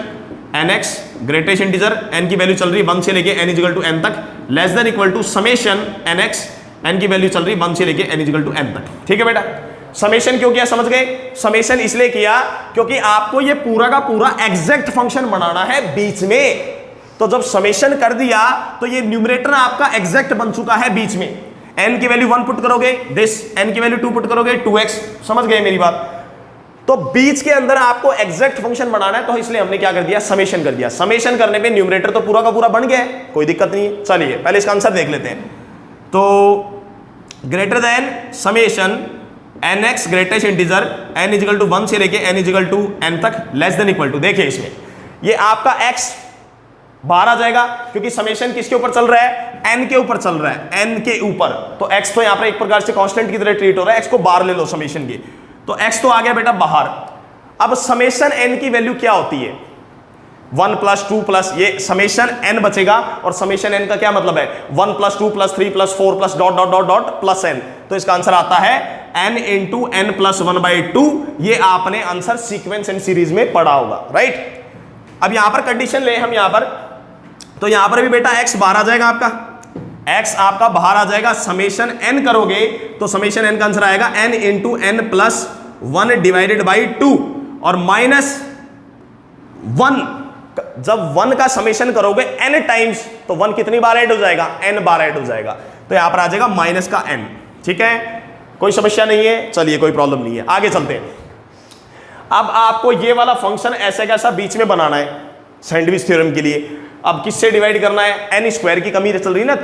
nx greatest integer, n की वैल्यू चल रही 1 से लेके n इजिकल टू n तक, less than equal to summation nx, n की वैल्यू चल रही 1 से लेके n इजिकल टू n तक। ठीक है बेटा, समेशन क्यों किया समझ गए? समेशन इसलिए किया क्योंकि आपको ये पूरा का पूरा एग्जैक्ट फंक्शन बनाना है बीच में। तो जब समेशन कर दिया तो ये न्यूमरेटर आपका एग्जैक्ट बन चुका है बीच में। n की वैल्यू 1 पुट करोगे दिस, n की वैल्यू 2 पुट करोगे 2x, समझ गए मेरी बात? तो बीच के अंदर आपको एग्जैक्ट फंक्शन बनाना है, तो इसलिए हमने क्या कर दिया, समेशन कर दिया। समेशन करने पे न्यूमरेटर तो पूरा का पूरा बन गया है, कोई दिक्कत नहीं है। चलिए पहले इसका आंसर देख लेते हैं। तो greater than summation nx greatest integer, n equal to 1 से लेके n इजिकल टू n तक, लेस देन इक्वल टू, देखिए इसमें ये आपका x बाहर आ जाएगा क्योंकि समेशन किसके ऊपर चल रहा है, n के ऊपर चल रहा है, n के ऊपर। तो x तो यहां पर एक प्रकार से कांस्टेंट की तरह ट्रीट हो रहा है, x को बाहर ले लो समेशन की, तो x तो आ गया बेटा बाहर। अब समेशन n की वैल्यू क्या होती है, 1 प्लस 2 प्लस, ये समेशन n बचेगा, और समेशन n का क्या मतलब है, 1 plus 2 plus 3 plus 4 plus dot dot dot dot plus n। तो इसका आंसर आता है n इंटू n प्लस 1/2। ये आपने आंसर सीक्वेंस एंड सीरीज में पढ़ा होगा, राइट। अब यहां पर कंडीशन ले हम यहां पर, तो यहां पर भी बेटा x बाहर आ जाएगा, आपका x आपका बाहर आ जाएगा। समेशन n करोगे तो समेशन n का आंसर आएगा n into n plus 1 divided by 2, और माइनस 1, जब 1 का समेशन करोगे n टाइम्स तो 1 कितनी बार ऐड हो जाएगा, n बार ऐड हो जाएगा। तो यहां पर आ जाएगा माइनस का n। ठीक है, कोई समस्या नहीं है, चलिए कोई प्रॉब्लम नहीं है, आगे चलते हैं। अब आपको ये वाला फंक्शन ऐसे कैसा बीच में बनाना है सैंडविच थ्योरम के लिए। अब किससे डिवाइड करना है, n स्क्वायर की कमी चल रही है ना,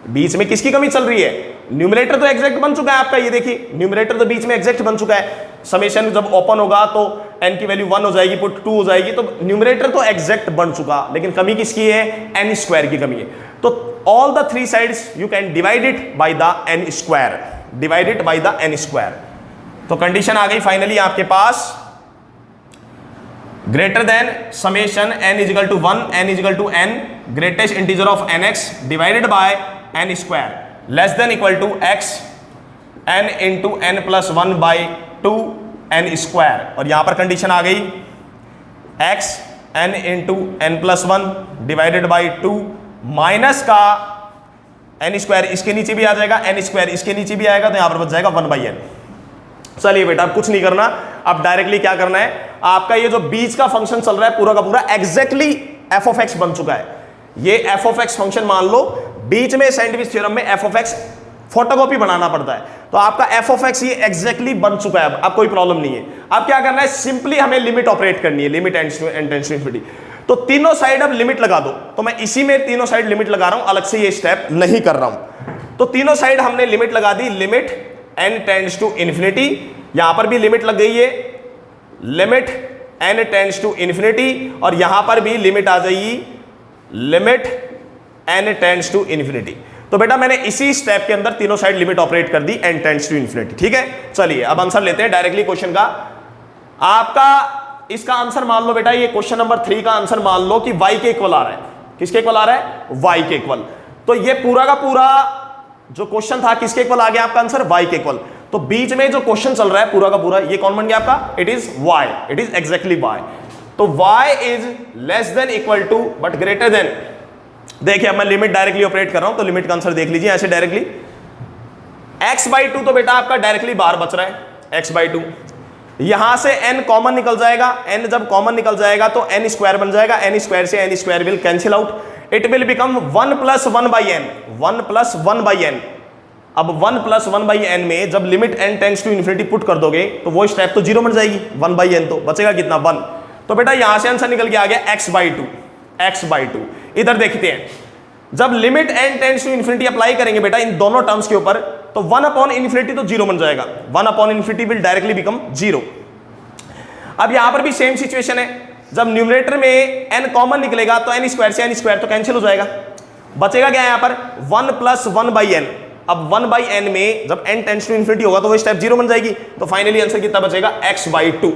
बीच में किसकी कमी चल रही है, न्यूमरेटर तो एग्जैक्ट बन चुका है आपका, ये देखिए न्यूमरेटर तो बीच में एग्जैक्ट बन चुका है। समेशन जब ओपन होगा तो n की वैल्यू 1 हो जाएगी, पुट 2 हो जाएगी, तो न्यूमरेटर तो एग्जैक्ट बन चुका, लेकिन कमी किसकी है, n स्क्वायर की कमी है। तो all the 3 sides you can divide it by the n square, divide it by the n square. तो कंडीशन आ गई फाइनली आपके पास, greater than summation n equal to 1, n equal to n greatest integer of nx divided by n square, less than equal to x n into n plus 1/2 n square. और यहां पर condition आ गई x n into n plus 1 divided by 2 minus का n square, इसके नीचे भी आ जाएगा, n स्क्वायर इसके नीचे भी आएगा, तो यहां पर बच जाएगा 1/n। चलिए बेटा अब कुछ नहीं करना, अब डायरेक्टली क्या करना है, आपका ये जो बीच का फंक्शन चल रहा है पूरा का पूरा एग्जैक्टली f ऑफ x बन चुका है। ये f ऑफ x फंक्शन मान लो, बीच में सैंडविच थ्योरम में f ऑफ x फोटोकॉपी बनाना पड़ता है, तो आपका f ऑफ x ये एग्जैक्टली बन चुका है। अब कोई प्रॉब्लम नहीं है। अब क्या करना है, सिंपली हमें लिमिट ऑपरेट करनी है, limit n tends to infinity. तो तीनों साइड अब लिमिट लगा दो, तो मैं इसी में तीनों साइड लिमिट लगा रहा हूं, अलग से ये स्टेप नहीं कर रहा हूं। तो तीनों साइड हमने लिमिट लगा दी, limit n tends to infinity, यहां पर भी लिमिट लग गई है, limit n tends to infinity, और यहां पर भी लिमिट आ जाएगी, limit n tends to infinity. तो बेटा मैंने इसी स्टेप के अंदर तीनों साइड लिमिट ऑपरेट कर दी n टेंड्स टू इन्फिनिटी। ठीक है, चलिए अब आंसर लेते हैं डायरेक्टली क्वेश्चन का। आपका इसका आंसर मान लो बेटा, ये क्वेश्चन नंबर 3 का आंसर मान लो कि y के इक्वल आ रहा है। किसके इक्वल आ रहा है, y के इक्वल। तो ये पूरा का पूरा जो क्वेश्चन था किसके इक्वल आ गया आपका आंसर, y के इक्वल। तो बीच में जो क्वेश्चन चल रहा है पूरा का पूरा, ये कौन बन गया आपका, it is y, it is exactly y। तो y is less than equal to but greater than, देखिए अब मैं लिमिट डायरेक्टली ऑपरेट कर रहा हूं, तो लिमिट का आंसर देख लीजिए ऐसे डायरेक्टली, x/2 तो बेटा आपका डायरेक्टली बाहर बच रहा है, x/2। यहां से n कॉमन निकल जाएगा, n जब कॉमन निकल जाएगा तो n स्क्वायर बन जाएगा, n स्क्वायर से n square will cancel out, it will become 1 plus 1/n, 1 plus 1/n। अब 1 प्लस 1/n में जब limit n tends to infinity put कर दोगे तो वो स्टेप तो 0 बन जाएगी, 1/n तो बचेगा कितना, 1। तो बेटा यहां से आंसर निकल के आ गया x/2, x/2। इधर देखते हैं, जब limit n tends to infinity apply करेंगे बेटा इन दोनों टर्म्स के ऊपर, तो 1/∞ तो 0 बन जाएगा, 1/∞ विल डायरेक्टली बिकम 0। अब यहां पर भी सेम सिचुएशन है, जब न्यूमरेटर में n कॉमन निकलेगा तो n स्क्वायर से n स्क्वायर तो कैंसिल हो जाएगा, बचेगा क्या यहां पर 1 प्लस 1 बाई एन। अब 1 बाई एन में जब n टेंड्स टू इन्फिनिटी होगा तो वो स्टेप 0 बन जाएगी, तो फाइनली आंसर कितना बचेगा x बाई 2।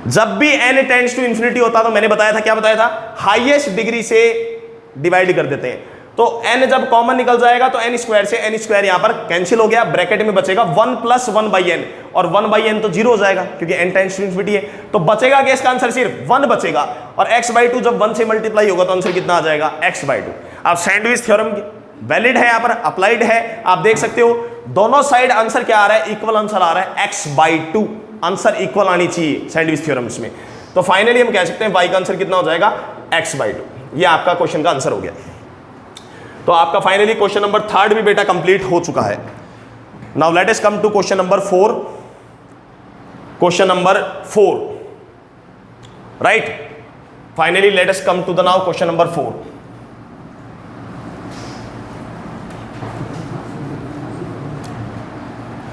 जब भी n टेंड्स टू इन्फिनिटी होता तो मैंने बताया था, क्या बताया था, हाईएस्ट डिग्री से डिवाइड कर देते हैं, तो n जब कॉमन निकल जाएगा तो n स्क्वायर से n स्क्वायर यहां पर कैंसिल हो गया, ब्रैकेट में बचेगा 1 प्लस 1 बाई एन, और 1 बाई एन तो 0 हो जाएगा क्योंकि n टेंड्स टू इन्फिनिटी है, तो बचेगा क्या इसका आंसर, सिर्फ 1 बचेगा, और x बाई 2 जब 1 से मल्टीप्लाई होगा तो आंसर कितना आ जाएगा, x बाई 2। अब सैंडविच थ्योरम वैलिड है, यहां पर अप्लाइड है, आप देख सकते हो दोनों साइड आंसर क्या आ रहा है, इक्वल आंसर आ रहा है x बाई 2, आंसर इक्वल आनी चाहिए सैंडविच थ्योरम्स में, तो फाइनली हम कह सकते हैं y का आंसर कितना हो जाएगा, x बाई 2। ये आपका क्वेश्चन का आंसर हो गया। तो आपका फाइनली क्वेश्चन नंबर 3 भी बेटा कंप्लीट हो चुका है। Now let us come to question number 4। Question number 4, right, finally let us come to the now question number 4।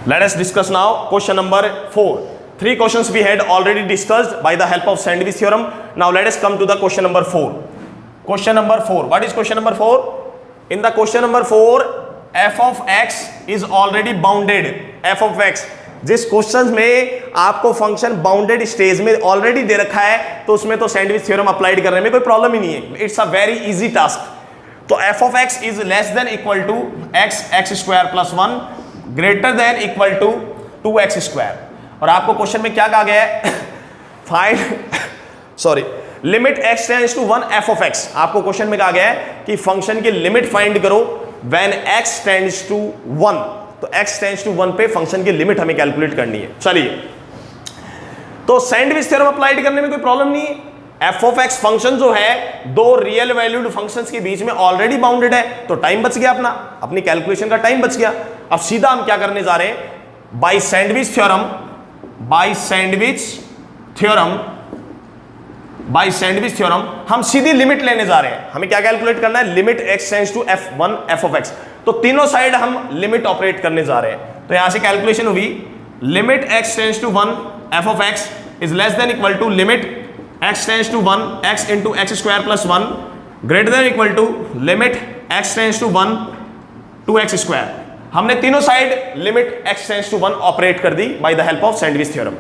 Let us discuss now question number 4. 3 questions we had already discussed by the help of Sandwich theorem. Now let us come to the question number 4. Question number 4. What is question number 4? In the question number 4, f of x is already bounded. f of x, जिस question में आपको function bounded stage में already दे रखा है तो उसमें तो sandwich theorem applied करने में कोई प्रॉब्लम ही नहीं है, it's a very easy task. तो f of x is less than equal to x square plus 1 greater than equal to 2x square, और आपको क्वेश्चन में क्या कहा गया है, find sorry limit x tends to 1 f of x। आपको question में कहा गया है कि फंक्शन की लिमिट फाइंड करो व्हेन x टेंड्स टू 1, तो x टेंड्स टू 1 पे फंक्शन की लिमिट हमें कैलकुलेट करनी है। चलिए, तो सैंडविच थ्योरम अप्लाइड करने में कोई प्रॉब्लम नहीं है। f of x फंक्शन जो है दो रियल वैल्यूड फंक्शंस के बीच में ऑलरेडी बाउंडेड है, तो टाइम बच गया, अपनी कैलकुलेशन का टाइम बच गया। अब सीधा हम क्या करने जा रहे हैं, by sandwich theorem, by sandwich theorem हम सीधी लिमिट लेने जा रहे हैं। हमें क्या कैलकुलेट करना है, limit x tends to f1 f of x, तो तीनों साइड हम लिमिट ऑपरेट करने जा रहे हैं। तो यहां से कैलकुलेशन हुई, limit x tends to 1 f of x is less than equal to limit x tends to 1 x into x square plus 1 greater than equal to limit x tends to 1 2x square. हमने तीनों side limit x tends to 1 operate कर दी by the help of sandwich theorem.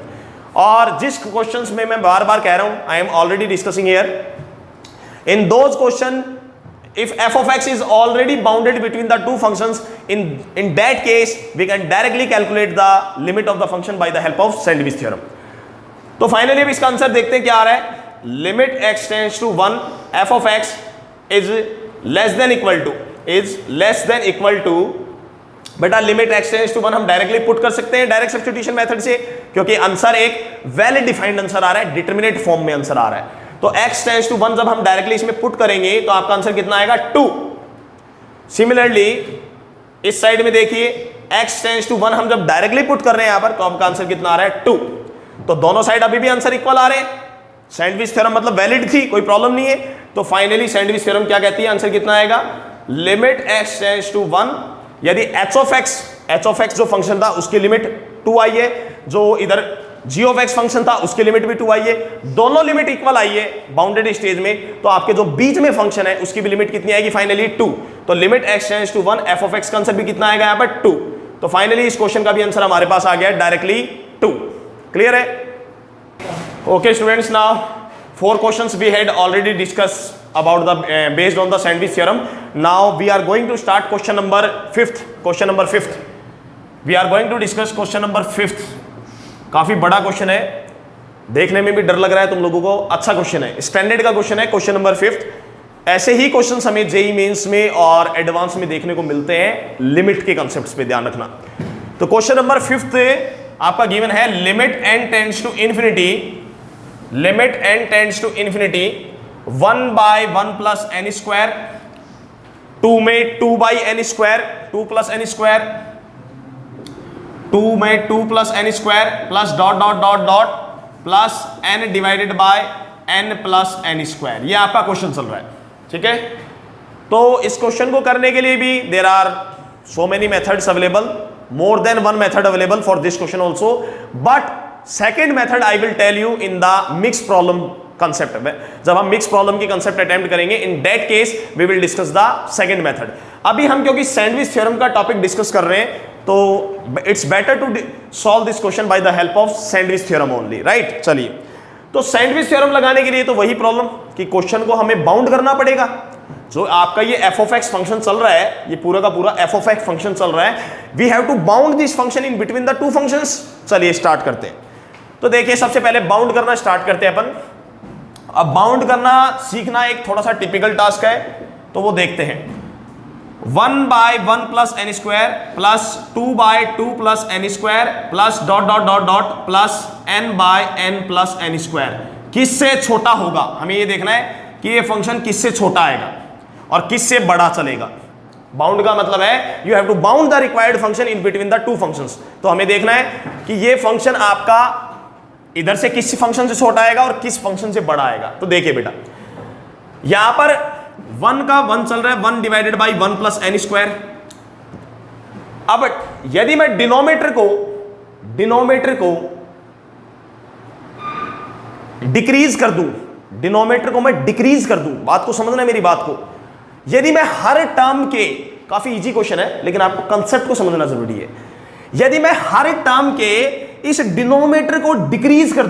और जिस questions में मैं बार बार कह रहा हूं, I am already discussing here, in those question if f of x is already bounded between the two functions, in that case we can directly calculate the limit of the function by the help of sandwich theorem। तो finally इसका answer देखते हैं क्या आ रहा है, limit x tends to 1 f of x is less than equal to बेटा limit x tends to 1 हम डायरेक्टली पुट कर सकते हैं डायरेक्ट सब्स्टिट्यूशन मेथड से, क्योंकि आंसर एक वेल डिफाइंड आंसर आ रहा है, डिटरमिनेट फॉर्म में आंसर आ रहा है। तो x टेंड्स टू 1 जब हम डायरेक्टली इसमें पुट करेंगे तो आपका आंसर कितना आएगा, 2। सिमिलरली इस साइड में देखिए x टेंड्स टू 1 हम जब डायरेक्टली पुट कर रहे हैं यहां पर, तो आपका आंसर कितना आ रहा है, 2। तो दोनों साइड अभी भी आंसर इक्वल आ रहे हैं। सैंडविच थ्योरम मतलब वैलिड थी, कोई प्रॉब्लम नहीं है। तो फाइनली सैंडविच थ्योरम क्या कहती है, आंसर कितना आएगा, लिमिट x टेंड्स टू 1, यदि h of x जो फंक्शन था उसकी लिमिट 2 आई है, जो इधर g of x फंक्शन था उसकी लिमिट भी 2 आई है, दोनों लिमिट इक्वल आई है बाउंडेड स्टेज में, तो आपके जो बीच में फंक्शन है उसकी भी लिमिट कितनी आएगी, फाइनली 2। तो limit x tends to 1 f of x का आंसर भी कितना आएगा यहाँ पर, 2। तो फाइनली इस क्वेश्चन का भी आंसर हमारे पास आ गया डायरेक्टली 2। क्लियर है? Okay students, now 4 questions we had already discussed about the based on the sandwich theorem. Now we are going to start question number 5th. Question number 5th. We are going to discuss question number 5th. काफी बड़ा question है, देखने में भी डर लग रहा है तुम लोगों को, अच्छा क्वेश्चन है, स्टैंडर्ड का क्वेश्चन है, क्वेश्चन नंबर 5th। ऐसे ही क्वेश्चंस हमें जेई मेंस में और एडवांस में देखने को मिलते हैं, लिमिट के कॉन्सेप्ट्स पे ध्यान रखना। तो क्वेश्चन नंबर 5th आपका गिवन है, limit n tends to infinity, limit n tends to infinity 1 by 1 plus n square, 2 में 2 by n square, 2 plus n square, 2 में 2 plus n square plus dot dot dot dot plus n divided by n plus n square. ये आपका question चल रहा है, ठीक है। तो इस क्वेश्चन को करने के लिए भी there are so many methods available, more than one method available for this question also, but second method I will tell you in the mix problem concept में, जब हम मिक्स प्रॉब्लम की कंसेप्ट अटेम्प्ट करेंगे, in that case we will discuss the second method. अभी हम क्योंकि sandwich theorem का topic discuss कर रहे हैं, तो it's better to solve this question by the help of sandwich theorem only, right. चलिए, तो सैंडविच थ्योरम लगाने के लिए तो वही प्रॉब्लम कि क्वेश्चन को हमें बाउंड करना पड़ेगा। जो आपका ये f of x फंक्शन चल रहा है, ये पूरा का पूरा f of x फंक्शन चल रहा है, we have to bound this function in between the two functions. चलिए स्टार्ट करते हैं। तो देखिए, सबसे पहले बाउंड करना स्टार्ट करते हैं अपन। अब बाउंड करना सीखना एक थोड़ा सा टिपिकल टास्क है, तो वो देखते हैं। 1/1 plus n square plus 2/2 plus n square plus dot dot dot dot plus n/n plus n square किससे छोटा होगा? हमें ये देखना है कि ये फंक्शन किससे छोटा आएगा और किससे बड़ा चलेगा। बाउंड का मतलब है you have to bound the required function in between the two functions. तो हमें देखना है कि ये फंक्शन आपका इधर से किस फंक्शन से छोटा आएगा और किस फंक्शन से बड़ा आएगा। तो देखिए बेटा, यहां पर 1 का 1 चल रहा है, 1 divided by 1 plus n square. अब यदि मैं डिनोमिनेटर को डिक्रीज कर दूं, डिनोमिनेटर को मैं डिक्रीज कर दूं, बात को समझना है मेरी बात को। यदि मैं हर टर्म के, काफी इजी क्वेश्चन है लेकिन आपको कंसेप्ट को समझना जरूरी है। यदि मैं हर टर्म के इस डिनोमिनेटर को डिक्रीज कर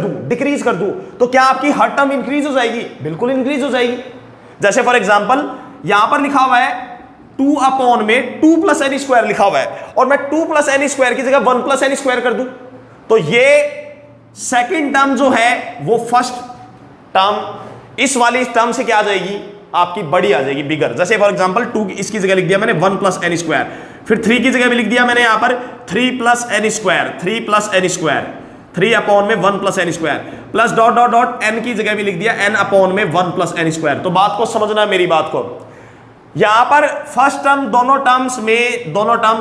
दूं, तो क्या आपकी हर टर्म इंक्रीज हो जाएगी? बिल्कुल इंक्रीज हो जाएगी। जैसे फॉर एग्जांपल यहां पर लिखा हुआ है 2 अपॉन में 2 प्लस एन स्क्वायर लिखा हुआ है, और मैं 2 प्लस एन स्क्वायर की जगह 1 प्लस एन स्क्वायर कर दूं, तो ये सेकेंड टर्म जो है वो फर्स्ट टर्म इस वाली टर्म से क्या आ जाएगी? आपकी बड़ी आ जाएगी, बिगर। जैसे फॉर एग्जांपल 2 इसकी जगह लिख दिया मैंने 1 प्लस एन स्क्वायर, फिर 3 की जगह भी लिख दिया मैंने यहां पर 3 plus n square, 3 plus n square, 3 upon में 1 plus n square, plus dot dot dot n की जगह भी लिख दिया n अपॉन में 1 प्लस एन स्क्वायर। तो बात को समझना मेरी बात को। यहां पर फर्स्ट टर्म, दोनों टर्म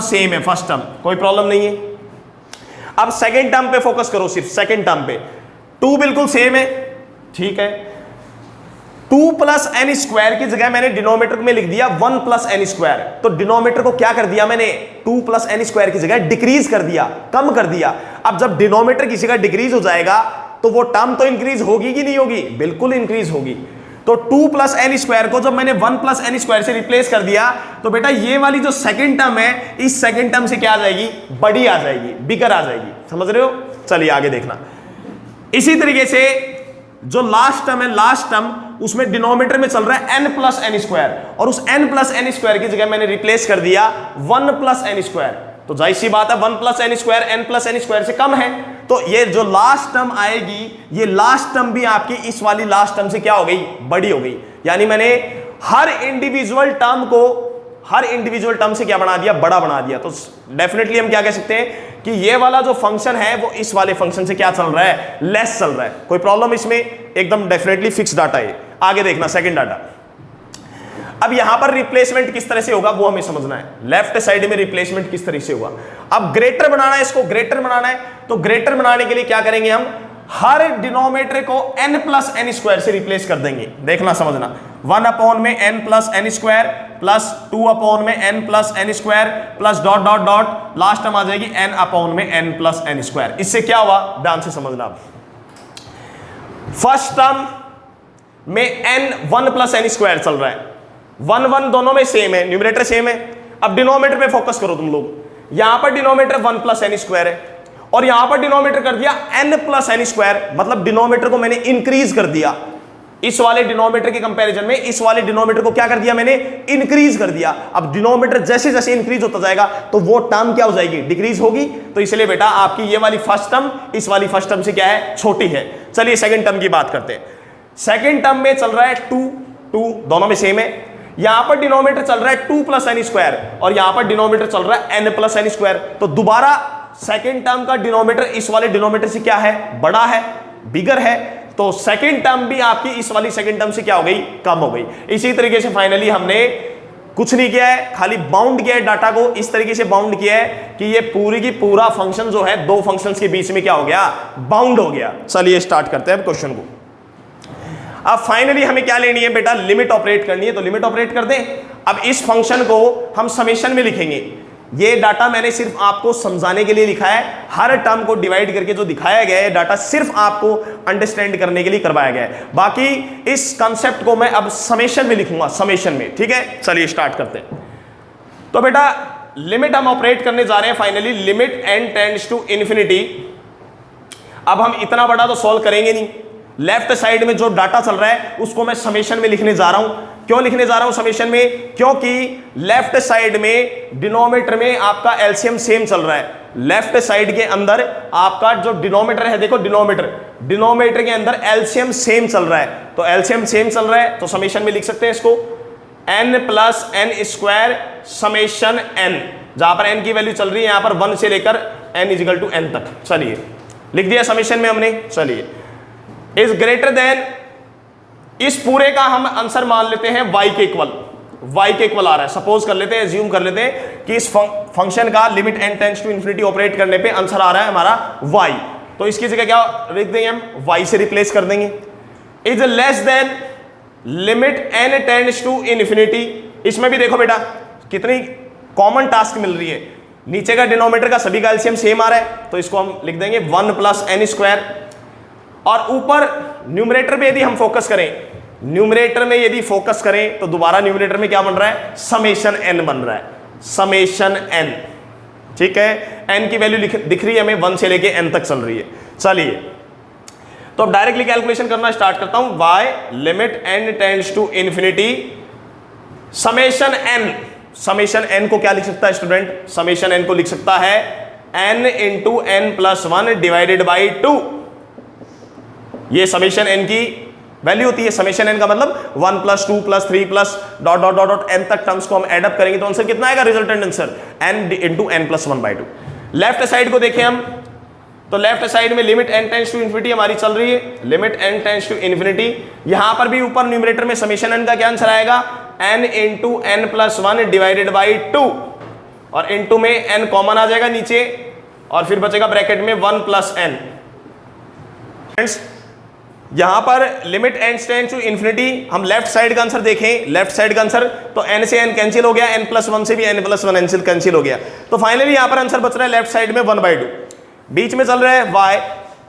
सेम है, फर्स्ट टर्म कोई प्रॉब्लम नहीं है। अब सेकेंड टर्म पे फोकस करो, सिर्फ सेकेंड टर्म पे। 2 बिल्कुल सेम है, ठीक है। 2 प्लस एन स्क्वायर की जगह मैंने डिनोमिनेटर में लिख दिया 1 प्लस एन स्क्वायर। तो डिनोमिनेटर को क्या कर दिया मैंने? 2 प्लस एन स्क्वायर की जगह डिक्रीज कर दिया, कम कर दिया। अब जब डिनोमिनेटर किसी का डिक्रीज हो जाएगा तो वो टर्म तो इंक्रीज होगी कि नहीं होगी? बिल्कुल इंक्रीज होगी। तो 2 प्लस एन स्क्वायर को जब मैंने 1 प्लस एन स्क्वायर से रिप्लेस कर दिया, तो बेटा ये वाली जो सेकेंड टर्म है, इस सेकेंड टर्म से क्या आ जाएगी? बड़ी आ जाएगी, बिगर आ जाएगी। समझ रहे हो? चलिए आगे देखना। इसी तरीके से जो लास्ट टर्म है, लास्ट टर्म, उसमें डिनोमिनेटर में चल रहा है n प्लस एन स्क्वायर, और उस n प्लस एन स्क्वायर की जगह मैंने रिप्लेस कर दिया 1 प्लस एन स्क्वायर। तो जाहिर सी बात है 1 plus n square n plus n square से कम है, तो ये जो लास्ट टर्म आएगी, ये लास्ट टर्म भी आपकी इस वाली लास्ट टर्म से क्या हो गई? बड़ी हो गई। यानी मैंने हर इंडिविजुअल टर्म से क्या बना दिया? बड़ा बना दिया। तो डेफिनेटली हम क्या कह सकते हैं कि ये वाला जो फंक्शन है वो इस वाले फंक्शन से क्या चल रहा है? लेस चल रहा है। कोई प्रॉब्लम इसमें? एकदम डेफिनेटली फिक्स डाटा है। आगे देखना सेकंड डाटा। अब यहां पर रिप्लेसमेंट किस तरह से होगा वो हमें समझना है। लेफ्ट साइड में रिप्लेसमेंट किस तरह से होगा? अब ग्रेटर बनाना है, इसको ग्रेटर बनाना है, तो ग्रेटर बनाने के लिए क्या करेंगे हम? हर डिनोमिनेटर को n प्लस एन स्क्वायर से रिप्लेस कर देंगे। देखना समझना, 1 अपॉन में n plus n square plus 2 upon में n plus n square plus dot dot dot last term आ जाएगी n अपॉन में n प्लस एन स्क्वायर। इससे क्या हुआ? ध्यान से समझना। फर्स्ट टर्म में n 1 प्लस एन स्क्वायर चल रहा है, 1 1 दोनों में सेम है, न्यूमरेटर सेम है। अब डिनोमिनेटर पे फोकस करो तुम लोग। यहां पर डिनोमिनेटर 1 प्लस एन स्क्वायर है, और यहां पर डिनोमिनेटर कर दिया n प्लस एन स्क्वायर, मतलब डिनोमिनेटर को मैंने इंक्रीज कर दिया। इस वाले डिनोमिनेटर के कंपैरिजन में इस वाले डिनोमिनेटर को क्या कर दिया मैंने? इंक्रीज कर दिया। अब डिनोमिनेटर जैसे जैसे इंक्रीज होता जाएगा तो वो टर्म क्या हो जाएगी? डिक्रीज होगी। तो इसलिए बेटा आपकी ये वाली फर्स्ट टर्म इस वाली फर्स्ट टर्म से क्या है? छोटी है। चलिए सेकंड टर्म की बात करते हैं। सेकंड टर्म में चल रहा है 2 दोनों में सेम है। यहां पर डिनोमिनेटर चल रहा है 2 प्लस एन स्क्वायर, और यहां पर डिनोमिनेटर चल रहा है n प्लस एन स्क्वायर। तो दोबारा सेकेंड टर्म का डिनोमिनेटर इस वाले डिनोमिनेटर से क्या है? बड़ा है, बिगर है। तो सेकेंड टर्म भी आपकी इस वाली सेकेंड टर्म से क्या हो गई? कम हो गई। इसी तरीके से फाइनली हमने कुछ नहीं किया है, खाली बाउंड किया है डाटा को। इस तरीके से बाउंड किया है कि ये पूरी की पूरा फंक्शन जो है दो फंक्शंस के बीच में क्या हो गया? बाउंड हो गया। चलिए स्टार्ट करते हैं क्वेश्चन को। अब फाइनली हमें क्या लेनी है बेटा? लिमिट ऑपरेट करनी है, तो लिमिट ऑपरेट कर दें। अब इस फंक्शन को हम समेशन में लिखेंगे। ये डाटा मैंने सिर्फ आपको समझाने के लिए लिखा है, हर टर्म को डिवाइड करके जो दिखाया गया है डाटा सिर्फ आपको अंडरस्टैंड करने के लिए करवाया गया है। बाकी इस कंसेप्ट को मैं अब समेशन में लिखूंगा, समेशन में, ठीक है। चलिए स्टार्ट करते हैं। तो बेटा लिमिट हम ऑपरेट करने जा रहे हैं finally, limit n tends to infinity. अब हम इतना बड़ा तो सॉल्व करेंगे नहीं, लेफ्ट साइड में जो डाटा चल रहा है उसको मैं समेशन में लिखने जा रहा हूं। क्यों लिखने जा रहा हूं समेशन में? क्योंकि लेफ्ट साइड में डिनोमिनेटर में आपका एलसीएम सेम चल रहा है। लेफ्ट साइड के अंदर आपका जो डिनोमिनेटर है, देखो डिनोमिनेटर के अंदर एलसीएम सेम चल रहा है। तो एलसीएम सेम चल रहा है तो समेशन में लिख सकते हैं इसको n plus n square summation n, जहां पर n की वैल्यू चल रही है यहां पर 1 से लेकर n इजिकल टू n तक। चलिए लिख दिया समेशन में हमने। चलिए इज ग्रेटर देन, इस पूरे का हम आंसर मान लेते हैं y के इक्वल आ रहा है। सपोज कर लेते हैं, एज्यूम कर लेते हैं कि इस फंक्शन का limit n tends to infinity operate करने पे आंसर आ रहा है हमारा y। तो इसकी जगह क्या लिख देंगे हम? y से रिप्लेस कर देंगे। Is less than limit n tends to infinity. इसमें भी देखो बेटा कितनी कॉमन टास्क मिल रही है, नीचे का डिनोमिनेटर का सभी का एलसीएम सेम आ रहा है तो इसको हम लिख देंगे 1 प्लस एन स्क्वायर। और ऊपर न्यूमरेटर पे यदि हम फोकस करें, न्यूमरेटर में यदि फोकस करें तो दोबारा न्यूमरेटर में क्या बन रहा है? समेशन n बन रहा है, समेशन n, ठीक है। n की वैल्यू दिख रही है हमें 1 से लेके n तक चल रही है। चलिए तो अब डायरेक्टली कैलकुलेशन करना स्टार्ट करता हूं। y limit n tends to infinity summation n। Summation n को क्या लिख सकता है स्टूडेंट? समेशन n को लिख सकता है n into n plus 1 divided by 2। ये समेशन n की वैल्यू होती है। समेशन n का मतलब 1 plus 2 plus 3 plus dot dot dot dot n तक टर्म्स को हम एड अप करेंगे तो आंसर कितना आएगा? Resultant answer n into n plus 1 by 2। Left side को देखें हम तो लेफ्ट साइड में limit n tends to infinity हमारी चल रही है, limit n tends to infinity. यहां पर भी ऊपर न्यूमरेटर में समेशन n का क्या आंसर आएगा? n into n plus 1 divided by 2, और इंटू में n कॉमन आ जाएगा नीचे और फिर बचेगा ब्रैकेट में 1 प्लस n। यहां पर limit n tends to infinity, हम लेफ्ट साइड का आंसर देखें, लेफ्ट साइड का आंसर तो n से n कैंसिल हो गया, n प्लस 1 से भी n प्लस 1 कैंसिल हो गया। तो फाइनली यहां पर आंसर बच रहा है लेफ्ट साइड में 1/2, बीच में चल रहा है y।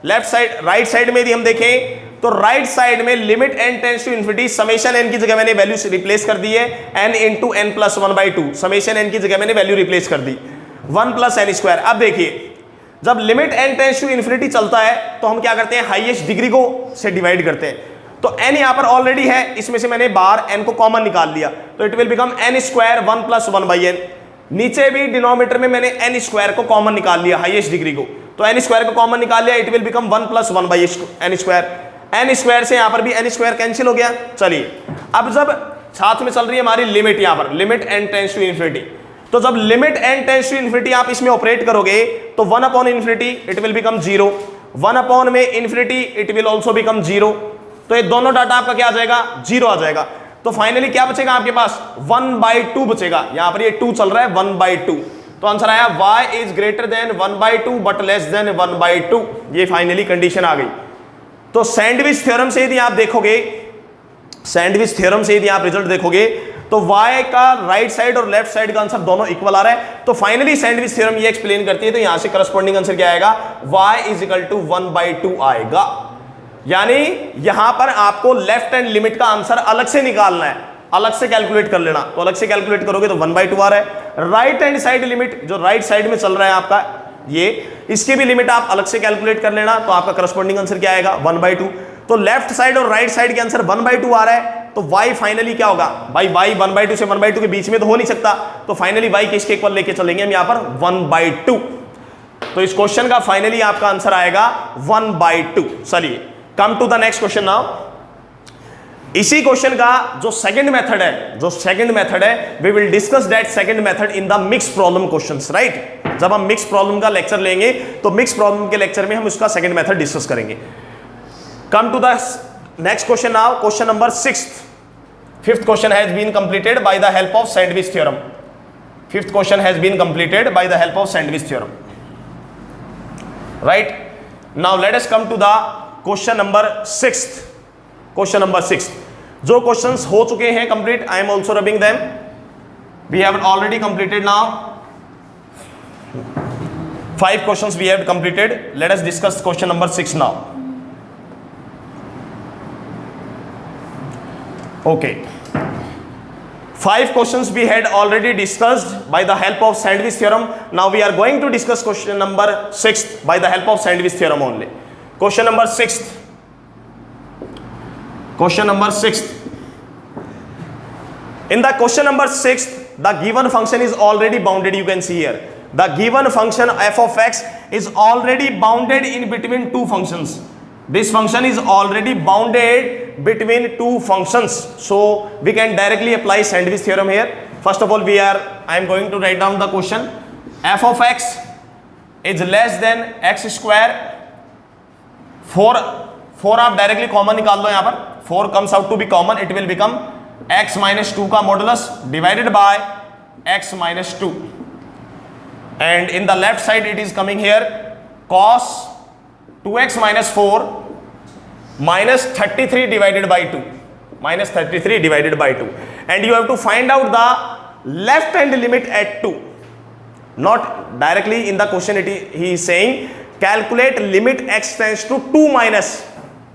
Left side, right side में यदि हम देखें तो राइट साइड में limit n tends to infinity summation n की जगह मैंने वैल्यू रिप्लेस कर दी है n into n plus 1/2। Summation n की जगह मैंने वैल्यू रिप्लेस कर दी 1 प्लस n स्क्वायर। अब देखिए जब limit n tends to infinity चलता है तो हम क्या करते हैं? हाईएस्ट डिग्री को से डिवाइड करते हैं। तो n यहां पर ऑलरेडी है, इसमें से मैंने बाहर n को कॉमन निकाल लिया तो it will become n square 1 plus 1/n। नीचे भी डिनोमिनेटर में मैंने n स्क्वायर को कॉमन निकाल लिया, हाईएस्ट डिग्री को, तो n स्क्वायर को कॉमन निकाल लिया, it will become 1 plus 1/n square. n square से यहां पर भी n स्क्वायर कैंसिल हो गया। चलिए अब जब साथ में चल रही है हमारी लिमिट, यहां पर limit n tends to infinity, तो जब limit n tends to infinity आप इसमें ऑपरेट करोगे तो 1 upon infinity it will become 0, 1 upon में infinity it will also become 0। तो ये दोनों डाटा आपका क्या आ जाएगा? 0 आ जाएगा। तो फाइनली क्या बचेगा आपके पास? 1/2 बचेगा। यहां पर ये 2 चल रहा है, 1/2। तो आंसर आया y is greater then 1/2 but less then 1/2। ये फाइनली कंडीशन आ गई। तो सैंडविच थ्योरम से यदि आप देखोगे, सैंडविच थ्योरम से यदि आप रिजल्ट देखोगे तो y का राइट साइड और लेफ्ट साइड का आंसर दोनों इक्वल आ रहा है। तो फाइनली सैंडविच थ्योरम ये एक्सप्लेन करती है। तो यहां से करस्पॉन्डिंग आंसर क्या आएगा? y इज इक्वल टू 1/2 आएगा। यानी यहां पर आपको लेफ्ट हैंड लिमिट का आंसर अलग से निकालना है, अलग से कैलकुलेट कर लेना। तो अलग से कैलकुलेट करोगे तो 1/2 आ रहा है। राइट हैंड साइड लिमिट जो राइट साइड में चल रहा है आपका, ये इसकी भी लिमिट आप अलग से कैलकुलेट कर लेना। तो आपका करस्पॉन्डिंग आंसर क्या आएगा? 1/2। तो लेफ्ट साइड और राइट साइड के आंसर 1/2 आ रहा है। तो y फाइनली क्या होगा? भाई y 1/2 से 1/2 के बीच में तो हो नहीं सकता, तो फाइनली y किसके इक्वल लेके चलेंगे हम यहां पर? 1/2। तो इस क्वेश्चन का फाइनली आपका आंसर आएगा 1/2। चलिए come to the next question now. इसी क्वेश्चन का जो सेकंड मेथड है, we will discuss that second method in the mix problem questions, right. जब हम मिक्स प्रॉब्लम का लेक्चर लेंगे तो मिक्स प्रॉब्लम के लेक्चर में हम उसका सेकंड मेथड डिस्कस करेंगे। Come to the next question now, question number 6। Fifth question has been completed by the help of Sandwich theorem. Fifth question has been completed by the help of Sandwich theorem. Right? Now let us come to the question number 6th. Question number 6. जो questions हो चुके हैं complete, I am also rubbing them. We have already completed now. 5 questions we have completed. Let us discuss question number 6 now. Okay, 5 questions we had already discussed by the help of Sandwich theorem. Now we are going to discuss question number 6 by the help of Sandwich theorem only. Question number 6. Question number 6. In the question number 6, the given function is already bounded. You can see here the given function f of x is already bounded in between two functions. This function is already bounded between two functions, so we can directly apply Sandwich theorem here. First of all, I am going to write down the question. F of x is less than x square. 4 आप directly common निकाल लो. यहाँ पर 4 comes out to be common. It will become x minus 2 का modulus divided by x minus 2, and in the left side it is coming here cos 2x minus 4 minus 33 divided by 2, minus 33 divided by 2, and you have to find out the left hand limit at 2. Not directly in the question he is saying calculate limit x tends to 2 minus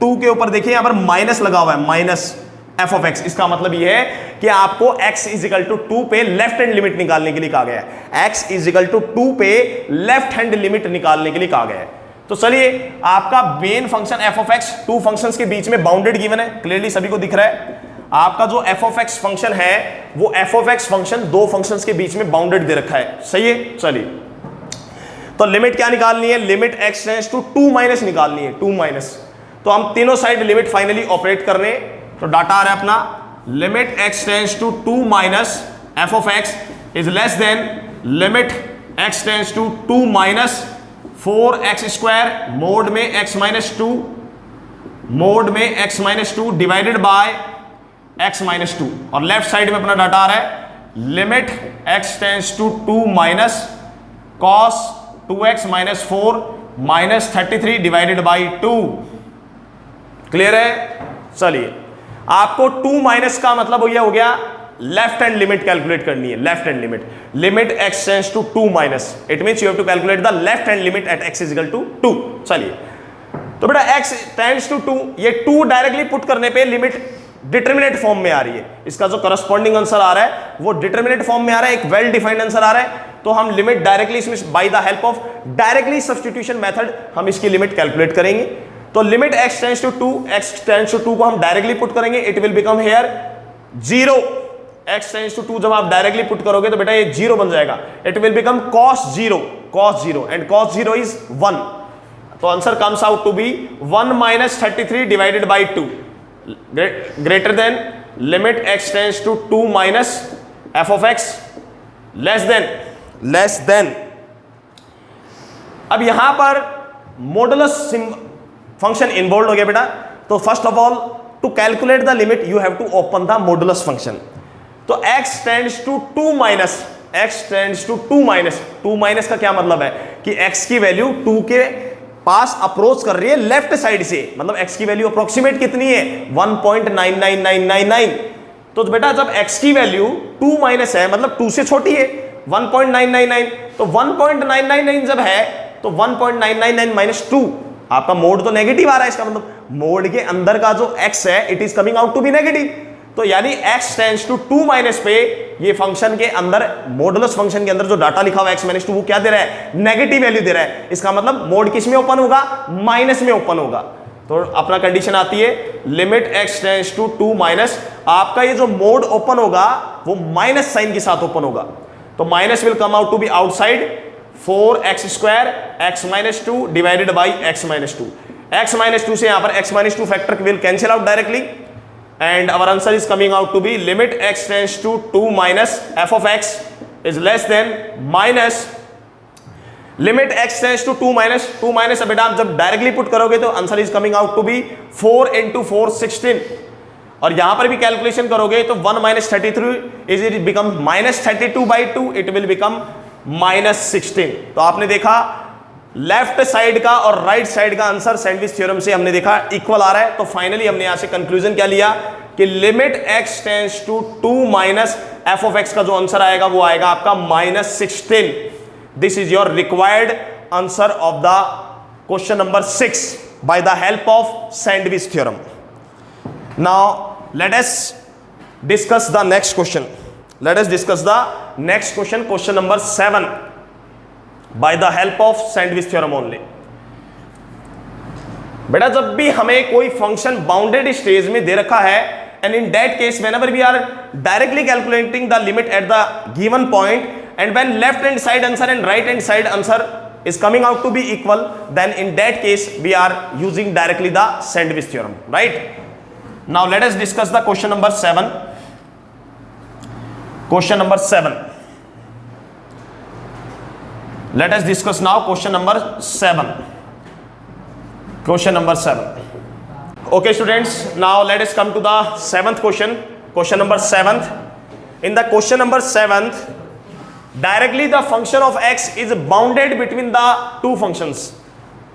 2 के ऊपर देखिए यहाँ पर minus लगा हुआ है, minus f of x. इसका मतलब ये है कि आपको x इज इक्वल टू 2 पे लेफ्ट हैंड लिमिट निकालने के लिए कहा गया है. x इज इक्वल टू 2 पे लेफ्ट हैंड लिमिट निकालने के लिए कहा गया है. तो चलिए, आपका main function f of x two functions के बीच में बाउंडेड गिवन है, क्लियरली सभी को दिख रहा है. आपका जो f of x फंक्शन है वो f of x फंक्शन दो फंक्शंस के बीच में बाउंडेड दे रखा है. सही है. चलिए, तो लिमिट क्या निकालनी है? Limit x tends to 2 minus निकालनी है, 2 माइनस. तो हम तीनों साइड लिमिट फाइनली ऑपरेट कर रहे हैं. तो डाटा आ रहा है अपना limit x tends to 2 minus f of x is less than limit x tends to 2 minus 4x square mod में x माइनस 2 मोड में x minus 2 divided by x minus 2. और लेफ्ट साइड में अपना data आ रहा है limit x tends to 2 minus cos 2x minus 4 minus 33 divided by 2. Clear है. चलिए, आपको 2 माइनस का मतलब हो गया लेफ्ट हैंड लिमिट कैलकुलेट करनी है. Left hand limit x tends to 2 minus, it means you have to calculate the left hand limit at x is equal to 2. चलिए, तो बेटा x टेंड्स टू 2, ये 2 डायरेक्टली पुट करने पे limit determinate form में आ रही है. इसका जो करस्पॉन्डिंग आंसर आ रहा है वो डिटरमिनेट फॉर्म में आ रहा है, एक वेल डिफाइंड आंसर आ रहा है. तो हम लिमिट डायरेक्टली इसमें by the help of directly substitution method हम इसकी लिमिट कैलकुलेट करेंगे. तो limit x tends to 2, x tends to 2 को हम डायरेक्टली पुट करेंगे. It will become here 0. x tends to 2 जब आप डायरेक्टली पुट करोगे तो बेटा ये 0 बन जाएगा. It will become cos 0 and cos 0 is 1. तो answer comes out to be 1 minus 33 divided by 2 greater than limit x tends to 2 minus f of x less than. अब यहां पर मॉडुलस फंक्शन इन्वॉल्व हो गया बेटा. तो first of all to calculate the limit you have to open the modulus function. तो x tends to 2 minus, x tends to 2 minus. 2 minus का क्या मतलब है कि x की वैल्यू 2 के पास अप्रोच कर रही है लेफ्ट साइड से. मतलब x की वैल्यू अप्रोक्सीमेट कितनी है? 1.99999. तो बेटा जब x की वैल्यू 2 माइनस है मतलब 2 से छोटी है 1.999, तो 1.999 जब है तो 1.999 माइनस 2, आपका मोड तो नेगेटिव आ रहा है. इसका मतलब मोड के अंदर का जो x है it is coming out to be negative. तो यानी x टेंड्स टू 2 माइनस पे ये फंक्शन के अंदर मॉडुलस फंक्शन के अंदर जो डाटा लिखा हुआ है x माइनस 2 वो क्या दे रहा है? नेगेटिव वैल्यू दे रहा है. इसका मतलब मोड किस में ओपन होगा? माइनस में ओपन होगा. तो अपना कंडीशन आती है limit x tends to 2 minus. आपका ये जो मोड ओपन होगा वो माइनस साइन के साथ ओपन होगा. तो minus will come out to be outside 4x square x minus 2 divided by x minus 2. x minus 2 से यहां पर x minus 2 factor will cancel out directly and our answer is coming out to be limit x tends to 2 minus f of x is less than minus limit x tends to 2 minus. बेटा आप जब directly put करोगे तो answer is coming out to be 4 into 4 16. और यहां पर भी calculation करोगे तो 1 minus 33 is it become minus 32 by 2. It will become minus 16. तो आपने देखा लेफ्ट साइड का और राइट साइड का आंसर सैंडविच थ्योरम से हमने देखा इक्वल आ रहा है. तो फाइनली हमने यहां से कंक्लूजन क्या लिया कि limit x tends to 2 minus f of x का जो आंसर आएगा वो आएगा आपका minus 16. This is your required answer of the question number 6 bye the help of sandwich theorem. Now let us discuss the next question. Let us discuss the next question, question number 7 bye the help of sandwich theorem only. बेटा जब भी हमें कोई function bounded stage में दे रखा है, and in that case whenever we are directly calculating the limit at the given point, and when left hand side answer and right hand side answer is coming out to be equal, then in that case we are using directly the sandwich theorem, right? Now let us discuss the question number 7. Question number 7. Let us discuss now question number 7. Question number 7. Okay students, now let us come to the 7th question. Question number 7th. In the question number 7th, directly the function of x is bounded between the two functions.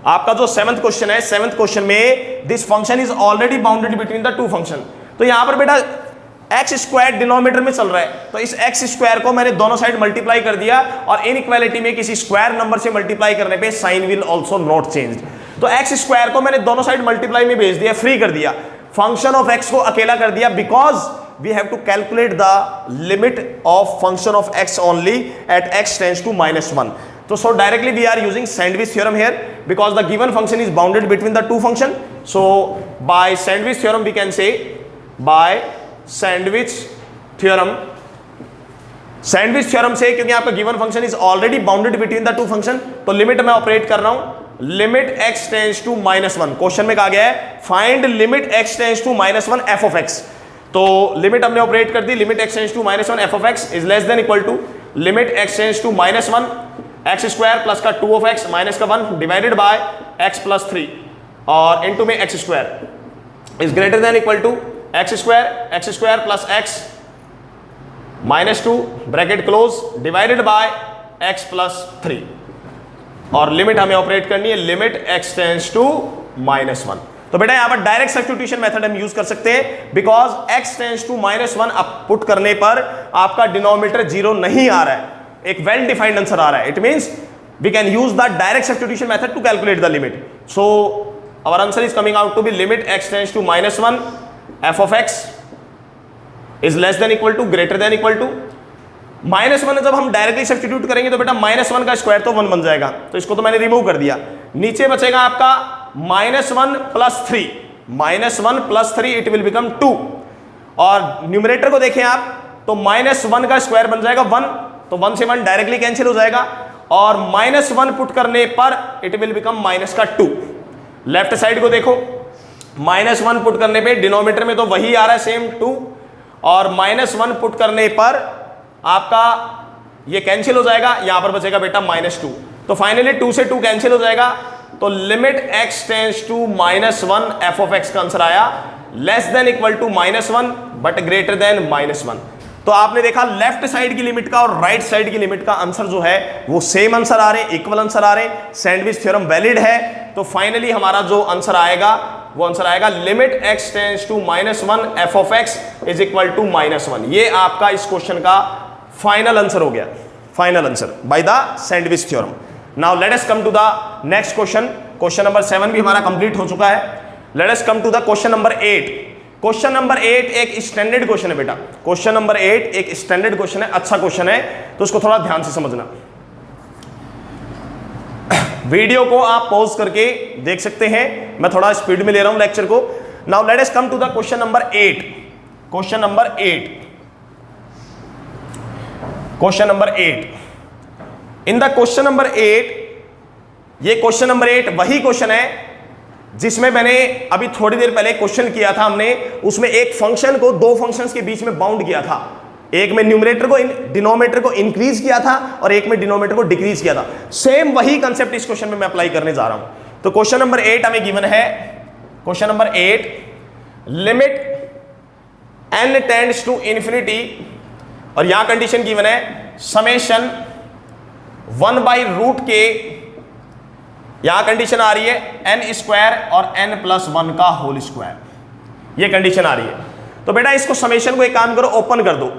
आपका जो 7th question है, 7th question में this function is already bounded between the to function. तो यहां पर बेटा x square denominator में चल रहा है, तो इस एक्स स्क्वायर को मैंने दोनों साइड मल्टीप्लाई कर दिया, और इनइक्वालिटी में किसी स्क्वायर नंबर से मल्टीप्लाई करने पे sign will also not change. तो एक्स स्क्वायर को मैंने दोनों साइड मल्टीप्लाई में भेज दिया, फ्री कर दिया, फंक्शन ऑफ एक्स को अकेला कर दिया, because we have to calculate the limit of function of x only at x tends to -1. So directly we are using sandwich theorem here, because the given function is bounded between the two function. So by sandwich theorem we can say, by sandwich theorem से, क्योंकि आपका given function is already bounded between the two function, तो limit मैं operate कर रहा हूं, limit x tends to -1. Question में कहा गया है find limit x tends to -1 f of x. तो लिमिट हमने ऑपरेट कर दी, limit x tends to -1 f of x is less than equal to limit x tends to -1 x square plus का 2 of x minus का 1 divided by x plus 3, और into में x square is greater than equal to x square plus x minus 2 bracket close divided by x plus 3, और limit हमें operate करनी है limit x tends to -1. तो बेटा यहां पर डायरेक्ट सब्स्टिट्यूशन मेथड हम यूज कर सकते हैं, बिकॉज एक्स टेंड्स टू -1 अब पुट करने पर आपका डिनोमिनेटर 0 नहीं आ रहा है, एक वेल डिफाइंड आंसर आ रहा है. It means we can use the direct substitution method to calculate the limit. So our answer is coming out to be limit x tends to -1 f of x is less than equal to greater than equal to -1. जब हम directly substitute करेंगे तो बेटा -1 का square तो 1 बन जाएगा, तो इसको तो मैंने रिमूव कर दिया. नीचे बचेगा आपका -1 plus 3, -1 plus 3 it will become 2, और न्यूमरेटर को देखें आप तो -1 का स्क्वायर बन जाएगा 1, तो 1 से 1 डायरेक्टली कैंसिल हो जाएगा, और -1 पुट करने पर इट विल बिकम माइनस का 2. लेफ्ट साइड को देखो, -1 पुट करने पे डिनोमिनेटर में तो वही आ रहा है सेम 2, और -1 पुट करने पर आपका ये कैंसिल हो जाएगा, यहां पर बचेगा बेटा -2. तो फाइनली 2 से 2 कैंसिल हो जाएगा, तो limit x tends to -1 f of x का आंसर आया less than equal to -1 but greater than -1. तो आपने देखा लेफ्ट साइड की लिमिट का और राइट साइड की लिमिट का आंसर जो है वो सेम आंसर आ रहे हैं, इक्वल आंसर आ रहे हैं, सैंडविच थ्योरम वैलिड है. तो फाइनली हमारा जो आंसर आएगा वो आंसर आएगा limit x tends to -1 f of x is equal to -1. ये आपका इस क्वेश्चन का फाइनल आंसर हो गया, final answer by the sandwich theorem. Now let us come to the next question. Question number 7 भी हमारा कंप्लीट हो चुका है. Let us come to the question number 8. Question number 8 एक स्टैंडर्ड क्वेश्चन है बेटा. क्वेश्चन नंबर 8 एक स्टैंडर्ड क्वेश्चन है, अच्छा क्वेश्चन है, तो उसको थोड़ा ध्यान से समझना. वीडियो को आप पॉज करके देख सकते हैं, मैं थोड़ा स्पीड में ले रहा हूं लेक्चर को. Now let us come to the question number 8. Question number 8. Question number 8. In the question number 8, ये क्वेश्चन नंबर 8 वही क्वेश्चन है जिसमें मैंने अभी थोड़ी देर पहले क्वेश्चन किया था हमने, उसमें एक फंक्शन को दो फंक्शंस के बीच में बाउंड किया था. एक में न्यूमरेटर को डिनोमिनेटर को इंक्रीज किया था और एक में डिनोमिनेटर को डिक्रीज किया था. सेम वही कंसेप्ट इस क्वेश्चन में मैं अप्लाई करने जा रहा हूं. तो क्वेश्चन नंबर 8 हमें गिवन है. Question number 8, limit n tends to infinity, और यहां कंडीशन गिवन है समेशन 1/√k. यहां कंडीशन आ रही है n स्क्वायर और n+1 का होल स्क्वायर, ये कंडीशन आ रही है. तो बेटा इसको समेशन को एक काम करो, ओपन कर दो.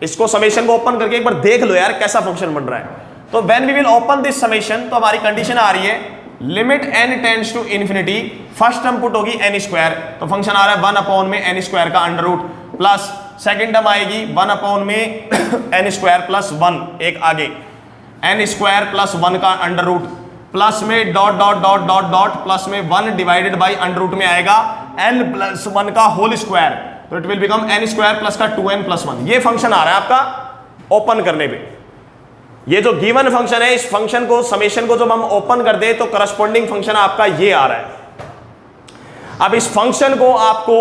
इसको समेशन को ओपन करके एक बार देख लो यार कैसा फंक्शन बन रहा है. तो when we will open this summation, तो हमारी कंडीशन आ रही है limit n tends to infinity, first term put होगी n स्क्वायर, तो फंक्शन आ रहा है 1 अपॉन में n स्क्वायर का under root, plus second term आएगी 1 अपॉन में n स्क्वायर प्लस 1, एक आगे n स्क्वायर प्लस 1 का अंडर रूट, प्लस में dot dot dot dot dot, plus में 1 डिवाइडेड बाई अंडर रूट में आएगा n प्लस 1 का होल स्क्वायर, तो it will become n square plus का 2n प्लस 1। ये फंक्शन आ रहा है आपका ओपन करने पे। ये जो गिवन फंक्शन है, इस फंक्शन को समेशन को जब हम ओपन कर दे तो करस्पॉन्डिंग फंक्शन आपका ये आ रहा है। अब इस फंक्शन को आपको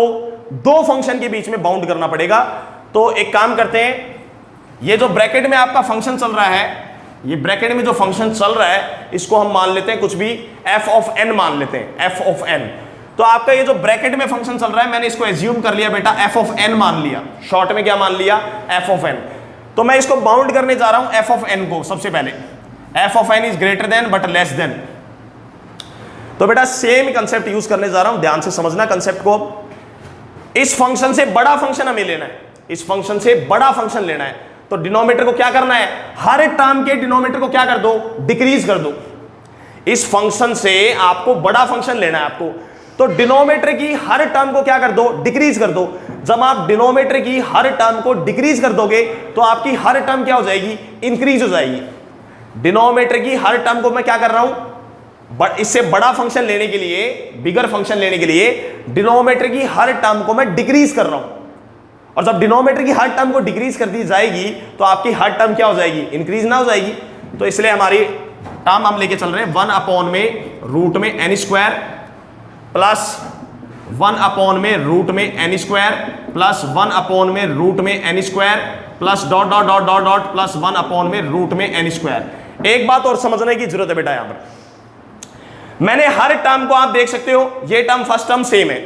दो फंक्शन के बीच में बाउंड करना पड़ेगा। तो एक काम करते हैं, ये जो ब्रैकेट में आपका फंक्शन चल रहा है, ये ब्रैकेट में जो फंक्शन चल रहा है इसको हम मान लेते हैं कुछ भी f ऑफ n मान लेते हैं, f ऑफ n। तो आपका ये जो ब्रैकेट में फंक्शन चल रहा है, मैंने इसको एज्यूम कर लिया बेटा f ऑफ n मान लिया, शॉर्ट में क्या मान लिया, f ऑफ n। तो मैं इसको बाउंड करने जा रहा हूं f ऑफ n को। सबसे पहले f of n is greater then but less then, तो बेटा सेम कंसेप्ट यूज करने जा रहा हूं, ध्यान से समझना कंसेप्ट को। इस फंक्शन से बड़ा फंक्शन हमें लेना है, इस फंक्शन से बड़ा फंक्शन लेना है, तो डिनोमिनेटर को क्या करना है, हर टर्म के डिनोमिनेटर को क्या कर दो, डिक्रीज कर दो। इस फंक्शन से आपको बड़ा फंक्शन लेना है आपको, तो डिनोमिनेटर की हर टर्म को क्या कर दो, डिक्रीज कर दो। जब आप डिनोमिनेटर की हर टर्म को डिक्रीज कर दोगे तो आपकी हर टर्म क्या हो जाएगी, इंक्रीज हो जाएगी। डिनोमिनेटर की हर टर्म को मैं क्या कर रहा हूं, इससे बड़ा फंक्शन लेने के लिए, बिगर फंक्शन लेने के लिए डिनोमिनेटर की हर टर्म को मैं डिक्रीज कर रहा हूं। और जब डिनोमिनेटर की हर टर्म को डिक्रीज कर दी जाएगी तो आपकी हर टर्म क्या हो जाएगी, इंक्रीज ना हो जाएगी। तो इसलिए हमारी टर्म हम लेके चल रहे हैं 1 अपॉन में रूट में n स्क्वायर प्लस 1 अपॉन में रूट में n स्क्वायर प्लस 1 अपॉन में रूट में n square plus dot dot dot dot dot plus 1 upon में रूट में n स्क्वायर। एक बात और समझने की जरूरत है बेटा, यहां पर मैंने हर टर्म को, आप देख सकते हो ये टर्म फर्स्ट टर्म सेम है,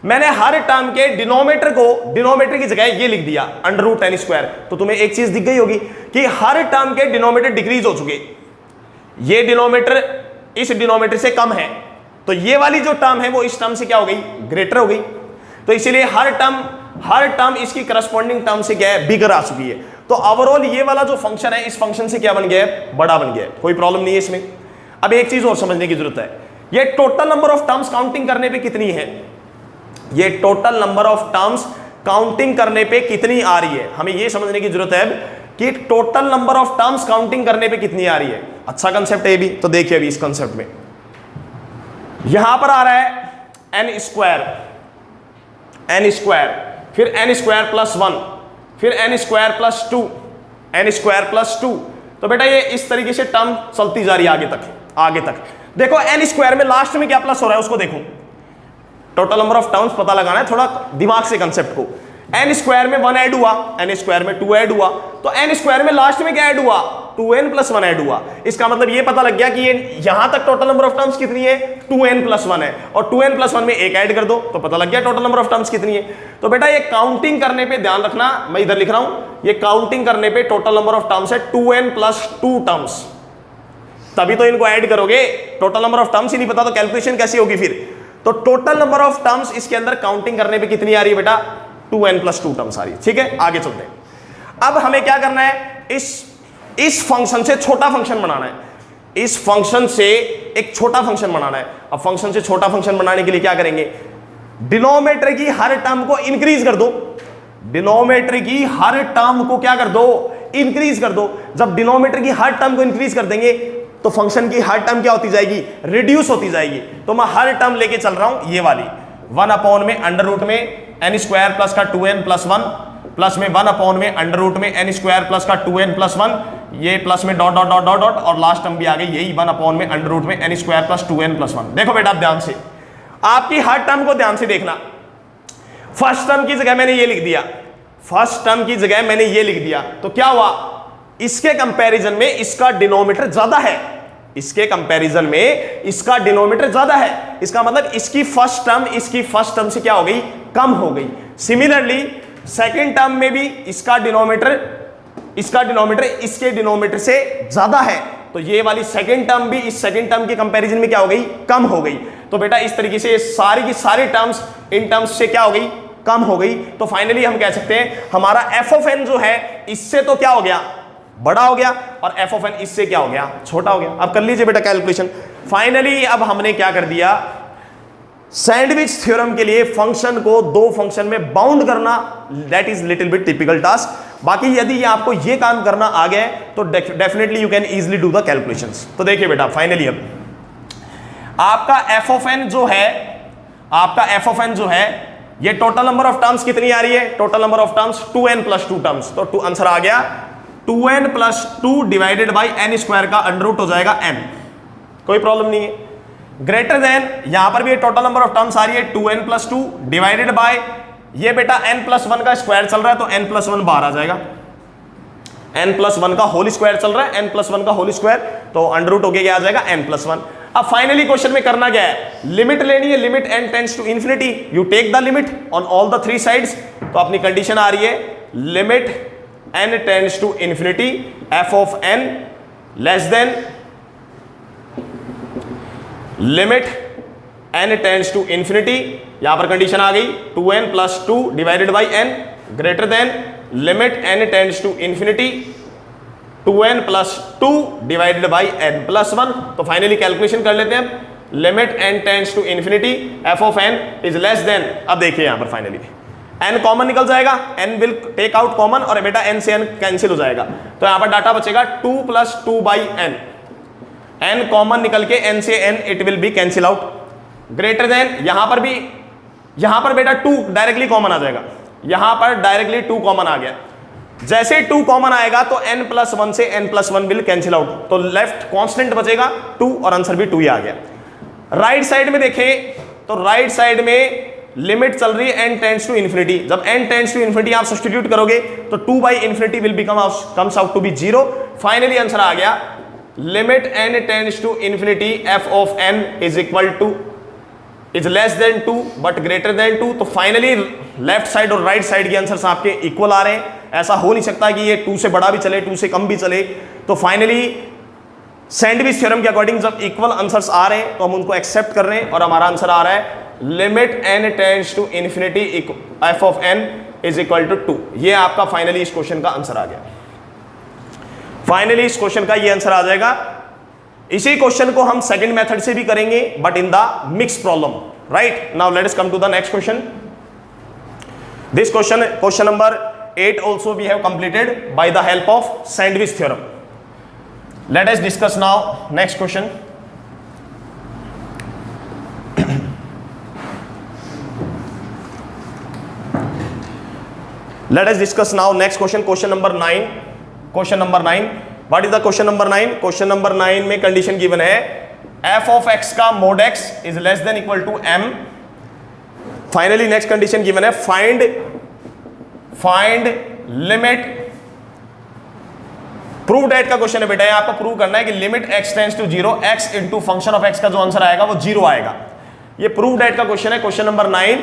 मैंने हर टर्म के डिनोमिनेटर को, डिनोमिनेटर की जगह ये लिख दिया अंडर रूट n स्क्वायर। तो तुम्हें एक चीज दिख गई होगी कि हर टर्म के डिनोमिनेटर डिक्रीज हो चुके, ये डिनोमिनेटर इस डिनोमिनेटर से कम है, तो ये वाली जो टर्म है वो इस टर्म से क्या हो गई, ग्रेटर हो गई। तो इसीलिए हर टर्म इसकी करस्पॉन्डिंग टर्म से क्या है, बिगर आ चुकी है। तो ओवरऑल ये वाला जो फंक्शन है इस फंक्शन से क्या बन गया है, बड़ा बन गया है, कोई प्रॉब्लम नहीं है इसमें। अब एक चीज और समझने की जरूरत है, ये total number of terms counting करने पे कितनी है, ये total number of terms counting करने पे कितनी आ रही है, हमें ये समझने की जरूरत है कि total number of terms counting करने पे कितनी आ रही है। अच्छा कंसेप्ट है भी, तो देखिए अभी इस कंसेप्ट में यहां पर आ रहा है n स्क्वायर, फिर n स्क्वायर प्लस 1, फिर n square plus 2, n square plus 2। तो बेटा ये इस तरीके से टर्म चलती जा रही है आगे तक। देखो n स्क्वायर में लास्ट में क्या प्लस हो रहा है उसको देखो, टोटल नंबर ऑफ टर्म्स पता लगाना है, थोड़ा दिमाग से कंसेप्ट को। n स्क्वायर में 1 ऐड हुआ, n स्क्वायर में 2 ऐड हुआ, तो n स्क्वायर में लास्ट में क्या ऐड हुआ, 2n प्लस 1 ऐड हुआ। इसका मतलब ये पता लग गया कि ये यहां तक टोटल नंबर ऑफ टर्म्स कितनी है, 2n प्लस 1 है, और 2n प्लस 1 में एक ऐड कर दो तो पता लग गया टोटल नंबर ऑफ टर्म्स कितनी है। तो बेटा ये काउंटिंग करने पे ध्यान रखना, मैं इधर लिख रहा हूं, ये काउंटिंग करने पे टोटल नंबर ऑफ टर्म्स है 2n प्लस 2 टर्म्स, तभी तो इनको ऐड करोगे। टोटल नंबर ऑफ टर्म्स ही नहीं पता तो कैलकुलेशन कैसी होगी फिर। तो टोटल नंबर ऑफ टर्म्स इसके अंदर काउंटिंग करने पे कितनी आ रही है बेटा, 2n प्लस 2 टर्म्स आ रही है। ठीक है, आगे चलते हैं। अब हमें क्या करना है, इस फंक्शन से छोटा फंक्शन बनाना है, इस फंक्शन से एक छोटा फंक्शन बनाना है। अब फंक्शन से छोटा फंक्शन बनाने के लिए क्या करेंगे, डिनोमिनेटर की हर टर्म को इंक्रीज कर दो, डिनोमिनेटर की हर टर्म को क्या कर दो, इंक्रीज कर दो। जब डिनोमिनेटर की हर टर्म को इंक्रीज कर देंगे तो फंक्शन की हर टर्म क्या होती जाएगी, रिड्यूस होती जाएगी। तो मैं हर टर्म लेके चल रहा हूं, ये वाली 1 अपॉन में अंडर रूट में n स्क्वायर प्लस का 2n प्लस 1, प्लस में 1 अपॉन में अंडर रूट में n स्क्वायर प्लस का 2n प्लस 1, ये प्लस में dot dot dot dot dot, और लास्ट टर्म भी आ गई यही 1 अपॉन में अंडर रूट में n square plus 2n plus 1। देखो बेटा ध्यान से, आपकी हर टर्म को ध्यान से देखना। फर्स्ट टर्म की जगह मैंने ये लिख दिया, फर्स्ट टर्म की जगह मैंने ये लिख दिया, तो क्या हुआ, इसके कंपैरिजन में इसका डिनोमिनेटर ज्यादा है, इसके कंपैरिजन में इसका डिनोमिनेटर ज्यादा है। इसका मतलब इसकी फर्स्ट टर्म से क्या हो गई, कम हो गई। सिमिलरली सेकंड टर्म में भी इसका डिनोमिनेटर इसके डिनोमिनेटर से ज्यादा है, तो ये वाली सेकंड टर्म भी इस सेकंड टर्म के कंपैरिजन में क्या हो गई, कम हो गई। तो बेटा इस तरीके से सारी की सारी टर्म्स इन टर्म्स से क्या हो गई, कम हो गई। तो फाइनली हम कह सकते हैं हमारा f ऑफ n जो है इससे तो क्या हो गया, बड़ा हो गया और एफ ऑफ एन इससे क्या हो गया, छोटा हो गया। अब कर लीजिए बेटा कैलकुलेशन। फाइनली अब हमने क्या कर दिया, सैंडविच थ्योरम के लिए फंक्शन को दो फंक्शन में बाउंड करना, that is little bit typical task. बाकी यदि ये आपको ये काम करना आ गया तो definitely you can easily do the calculations. तो देखिए बेटा फाइनली अब आपका एफ ऑफ एन जो है, आपका एफ ऑफ एन जो है, ये टोटल नंबर ऑफ टर्म्स कितनी आ रही है, total number of terms 2n + 2 terms. तो आंसर आ गया 2n + 2 divided by n square का अंडर रूट हो जाएगा n, कोई प्रॉब्लम नहीं है। ग्रेटर देन यहां पर भी टोटल नंबर ऑफ टर्म्स आ रही है 2n + 2 डिवाइडेड बाय ये बेटा n + 1 का स्क्वायर चल रहा है तो n + 1 बाहर आ जाएगा, n + 1 का होल स्क्वायर चल रहा है, n + 1 का होल स्क्वायर तो अंडर रूट होके क्या आ जाएगा n + 1। अब फाइनली क्वेश्चन में करना क्या है, लिमिट लेनी है, limit n tends to infinity, you take the limit on all the three sides. तो अपनी कंडीशन आ रही है limit n tends to infinity f of n less than limit n tends to infinity, यहां पर condition आ गई 2n + 2 divided by n greater than limit n tends to infinity 2n + 2 divided by n + 1। तो finally calculation कर लेते हैं, limit n tends to infinity f of n is less than, अब देखिए यहां पर फाइनली n कॉमन निकल जाएगा, n will take out common और बेटा n से n कैंसिल हो जाएगा, तो यहां पर डाटा बचेगा 2 + 2/n, n कॉमन निकल के n से n it will B cancel out. Greater than यहां पर भी, यहां पर बेटा 2 डायरेक्टली कॉमन आ जाएगा, यहां पर डायरेक्टली 2 कॉमन आ गया, जैसे 2 कॉमन आएगा तो n + 1 से n + 1 विल कैंसिल आउट, तो लेफ्ट कांस्टेंट बचेगा 2 और आंसर भी 2 ही आ गया। राइट साइड में देखें तो राइट साइड में लिमिट चल रही है n टेंड्स टू इंफिनिटी, जब n टेंड्स टू इंफिनिटी आप सब्स्टिट्यूट करोगे तो 2/∞ will become comes out to be 0। Finally answer आ गया limit n tends to infinity f of n is less than 2 but greater than 2। तो finally left side और right side के answers आपके equal आ रहे हैं, ऐसा हो नहीं सकता कि ये 2 से बड़ा भी चले 2 से कम भी चले। तो फाइनली सैंडविच थ्योरम के अकॉर्डिंग जब इक्वल आंसर्स आ रहे हैं तो हम उनको एक्सेप्ट कर रहे हैं और हमारा आंसर आ रहा है limit n tends to infinity f of n is equal to 2। ये आपका फाइनली इस क्वेश्चन का आंसर आ गया, फाइनली इस क्वेश्चन का ये आंसर आ जाएगा। इसी क्वेश्चन को हम सेकंड मेथड से भी करेंगे but in the mix problem, right. Now let us come to the next question. This question number 8 also we have completed by the help of sandwich theorem. Let us discuss now next question. Let us discuss now next question, question number 9. Question number 9. What is the question number 9? Question number 9 में condition given है f of x का mod x is less than equal to m. Finally next condition given है find limit, prove that का question है बेटा, ये आपको prove करना है कि limit x tends to 0 x into function of x का जो आंसर आएगा वो 0 आएगा। ये प्रूव डेट का क्वेश्चन है, question number 9।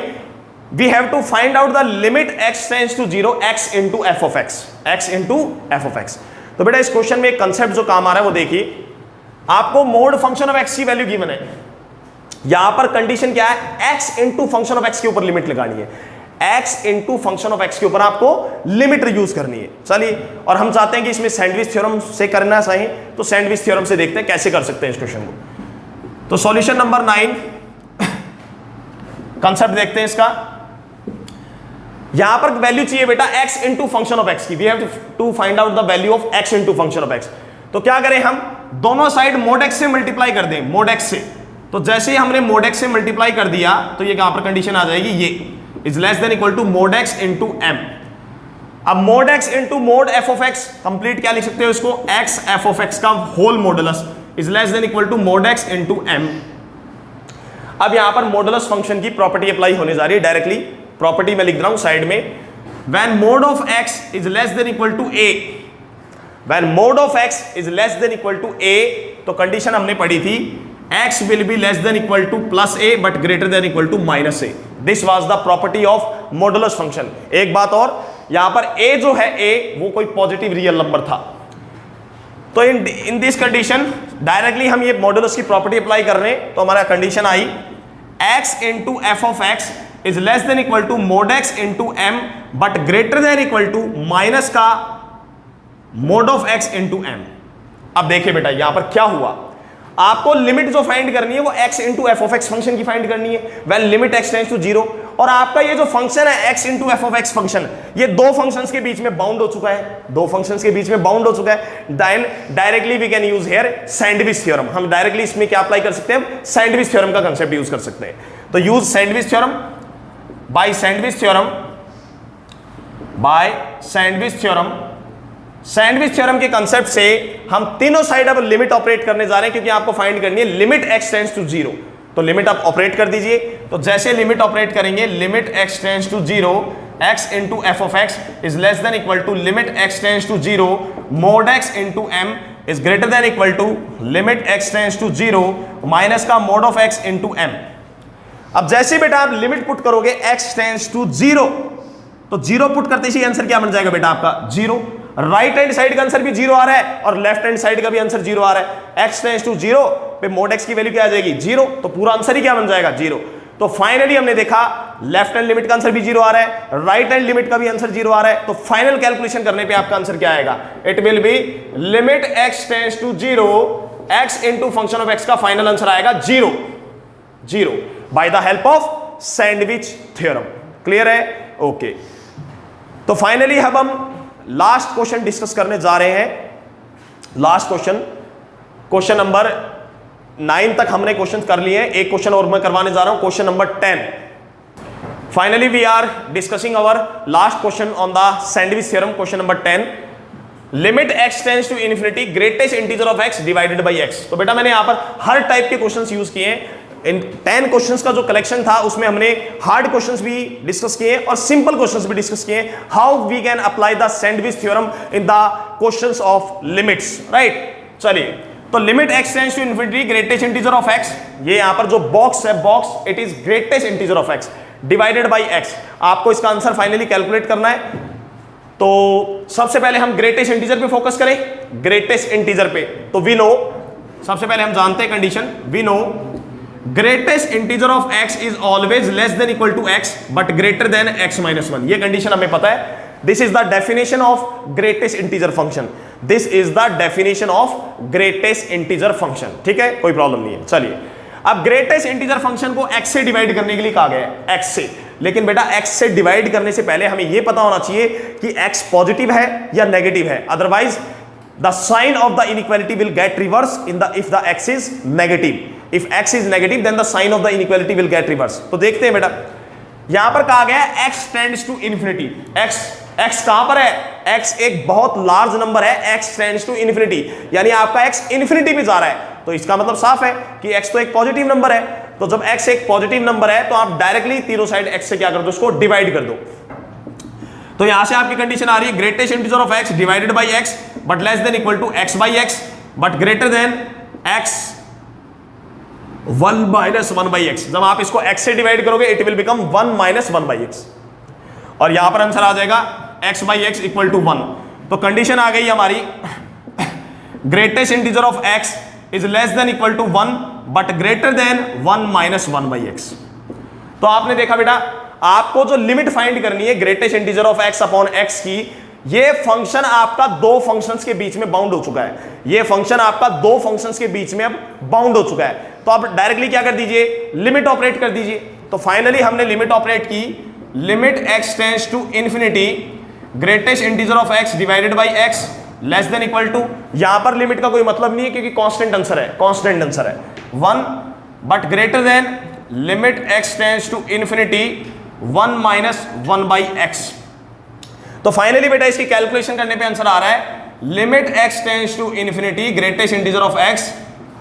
We have to find out the limit x tends to 0 x into f of x, x into f of x। तो बेटा इस क्वेश्चन में एक कंसेप्ट जो काम आ रहा है वो देखिए, आपको मोड फंक्शन ऑफ x की वैल्यू गिवन है, यहां पर कंडीशन क्या है, x into function of x के ऊपर लिमिट लगानी है, x into function of x के ऊपर आपको लिमिट यूज करनी है। चलिए, और हम चाहते हैं कि इसमें सैंडविच थ्योरम से करना चाहिए, तो सैंडविच थ्योरम से देखते हैं कैसे कर सकते हैं इस क्वेश्चन को। तो सॉल्यूशन नंबर 9 कंसेप्ट देखते हैं इसका। यहां पर वैल्यू चाहिए बेटा x into function of x की, we have to find out the value of x into function of x। तो क्या करें, हम दोनों साइड मोड x से मल्टीप्लाई कर दें, मोड x से। तो जैसे ही हमने मोड x से मल्टीप्लाई कर दिया तो ये यहां पर कंडीशन आ जाएगी, ये is less than equal to mode x into m। अब mode x into mode f of x, complete क्या लिख सकते हो इसको, x f ऑफ x का whole modulus is less than equal to mode x into m। अब यहां पर मॉडुलस फंक्शन की प्रॉपर्टी अप्लाई होने जा रही है डायरेक्टली, प्रॉपर्टी में लिख रहा हूं साइड में, when mode of x is less than equal to a, when mode of x is less than equal to a, तो कंडीशन हमने पढ़ी थी x will be less than equal to plus a but greater than equal to minus a. This was the property of modulus function. एक बात और, यहां पर a जो है a वो कोई पॉजिटिव रियल नंबर था, तो इन दिस कंडीशन डायरेक्टली हम ये मॉडुलस की प्रॉपर्टी अप्लाई कर रहे हैं, तो हमारा कंडीशन आई x into f of x is less than equal to mode x into m but greater than equal to minus का mod of x into m. अब देखिए बेटा यहां पर क्या हुआ, आपको लिमिट जो फाइंड करनी है वो x into f of x function की फाइंड करनी है when limit x tends to 0। और आपका ये जो फंक्शन है x into f of x function, ये दो फंक्शंस के बीच में बाउंड हो चुका है, दो फंक्शंस के बीच में बाउंड हो चुका है। Then directly we can use here sandwich theorem. हम डायरेक्टली इसमें क्या अप्लाई कर सकते हैं, सैंडविच थ्योरम का कंसेप्ट यूज कर सकते हैं। तो use sandwich theorem, by sandwich theorem, by sandwich theorem. Sandwich theorem के कंसेप्ट से हम तीनों साइड अब लिमिट ऑपरेट करने जा रहे हैं, क्योंकि आपको फाइंड करनी है लिमिट x टेंड्स टू 0। तो लिमिट आप ऑपरेट कर दीजिए। तो जैसे लिमिट ऑपरेट करेंगे, limit x tends to 0 x into f of x is less than equal to limit x tends to 0 mod x into m is greater than equal to limit x tends to 0 minus का mod of x into m। अब जैसे बेटा आप limit put करोगे x tends to 0, तो 0 put करते ही answer क्या बन जाएगा बेटा आपका 0। राइट हैंड साइड का आंसर भी 0 आ रहा है और लेफ्ट हैंड साइड का भी आंसर 0 आ रहा है। x टेंड्स टू 0 पे मोड x की वैल्यू क्या आ जाएगी 0, तो पूरा आंसर ही क्या बन जाएगा 0। तो फाइनली हमने देखा लेफ्ट हैंड लिमिट का आंसर भी 0 आ रहा है, राइट हैंड लिमिट का भी आंसर 0 आ रहा है। तो फाइनल कैलकुलेशन करने पे आपका आंसर क्या आएगा, it will be limit x tends to 0 x into function of x का फाइनल आंसर आएगा 0 by the help of sandwich theorem. Clear है? ओके। तो फाइनली अब हम लास्ट क्वेश्चन डिस्कस करने जा रहे हैं। लास्ट क्वेश्चन नंबर 9 तक हमने क्वेश्चन कर लिए हैं, एक क्वेश्चन और मैं करवाने जा रहा हूं, question number 10। Finally we are discussing our last question on the sandwich theorem, question number 10। Limit x tends to infinity greatest integer of x divided by x। तो बेटा मैंने यहां पर हर टाइप के क्वेश्चंस यूज किए हैं। इन 10 क्वेश्चंस का जो कलेक्शन था उसमें हमने हार्ड क्वेश्चंस भी डिस्कस किए और सिंपल क्वेश्चंस भी डिस्कस किए, how we can apply the sandwich theorem in the questions of limits, right. चलिए, तो limit x tends to infinity greatest integer of x, ये यहां पर जो बॉक्स है, box it is greatest integer of x divided by x। आपको इसका answer finally calculate करना है। तो सबसे पहले हम ग्रेटेस्ट इंटीजर पे फोकस करें, ग्रेटेस्ट इंटीजर पे। तो वी नो, सबसे पहले हम जानते हैं condition, we know greatest integer of x is always less than equal to x but greater than x minus 1। ये कंडीशन हमें पता है। This is the definition of greatest integer function, this is the definition of greatest integer function. ठीक है, कोई problem नहीं है। चलिए, अब ग्रेटेस्ट इंटीजर फंक्शन को x से डिवाइड करने के लिए कहा गया है, x से। लेकिन बेटा x से डिवाइड करने से पहले हमें यह पता होना चाहिए कि x पॉजिटिव है या नेगेटिव है, otherwise the sign of the inequality will get reverse in the if the x is negative. If x is negative, then the sign of the inequality will get reversed. तो देखते हैं बेटा, यहां पर कहा गया है x tends to infinity। x कहां पर है, x एक बहुत लार्ज नंबर है, x tends to infinity, यानी आपका x इन्फिनिटी पे जा रहा है। तो इसका मतलब साफ है कि x तो एक पॉजिटिव नंबर है। तो जब x एक पॉजिटिव नंबर है तो आप डायरेक्टली तीनों साइड x से क्या कर दो, उसको डिवाइड कर दो। तो यहां से आपकी कंडीशन आ रही है greatest integer of x divided by x but less than equal to x by x but greater than x 1 minus 1 by x. जब आप इसको x से डिवाइड करोगे it will become 1 minus 1 by x, और यहां पर आंसर आ जाएगा x by x equal to 1। तो कंडीशन आ गई हमारी greatest integer of x is less than equal to 1 but greater than 1 minus 1 by x. तो आपने देखा बेटा, आपको जो लिमिट फाइंड करनी है greatest integer of x upon x की, ये फंक्शन आपका दो फंक्शंस के बीच में बाउंड हो चुका है। ये फंक्शन आपका दो फंक्शंस के बीच में अब बाउंड हो चुका है। तो आप डायरेक्टली क्या कर दीजिए, लिमिट ऑपरेट कर दीजिए। तो फाइनली हमने लिमिट ऑपरेट की, limit x tends to infinity greatest integer of x divided by x less than equal to, यहां पर लिमिट का कोई मतलब नहीं है क्योंकि कांस्टेंट आंसर है, कांस्टेंट आंसर है 1 but greater than limit x tends to infinity 1 minus 1 by x. तो फाइनली बेटा इसकी कैलकुलेशन करने पे आंसर आ रहा है limit x tends to infinity greatest integer of x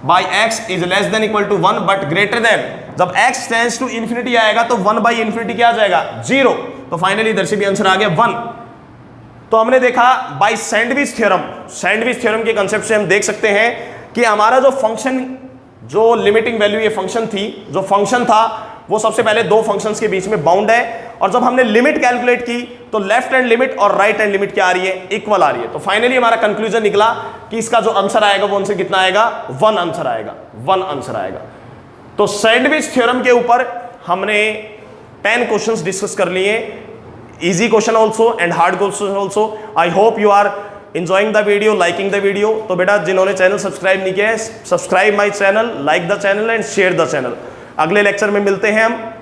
by x is less than equal to 1 but greater than, जब x tends to infinity आएगा तो 1 बाई इंफिनिटी क्या आ जाएगा 0। तो फाइनली इधर से भी आंसर आ गया 1। तो हमने देखा by sandwich theorem, sandwich theorem के कंसेप्ट से हम देख सकते हैं कि हमारा जो फंक्शन, जो लिमिटिंग वैल्यू ये फंक्शन थी, जो फंक्शन था वो सबसे पहले दो फंक्शंस के बीच में बाउंड है, और जब हमने लिमिट कैलकुलेट की तो लेफ्ट हैंड लिमिट और राइट हैंड लिमिट क्या आ रही है, इक्वल आ रही है। तो फाइनली हमारा कंक्लूजन निकला कि इसका जो आंसर आएगा वो आंसर कितना आएगा, 1 आंसर आएगा, 1 आंसर आएगा। तो सैंडविच थ्योरम के ऊपर हमने 10 क्वेश्चंस डिस्कस कर लिए, easy question also and hard question also. I hope you are enjoying the video, liking the video. तो बेटा जिन्होंने चैनल सब्सक्राइब नहीं किया है, subscribe my channel, like the channel and share the channel. अगले lecture में मिलते हैं हम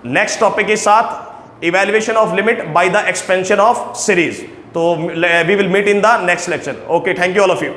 नेक्स्ट टॉपिक के साथ, evaluation of limit by the expansion of series. तो we will meet in the next lecture. Okay, thank you all of you.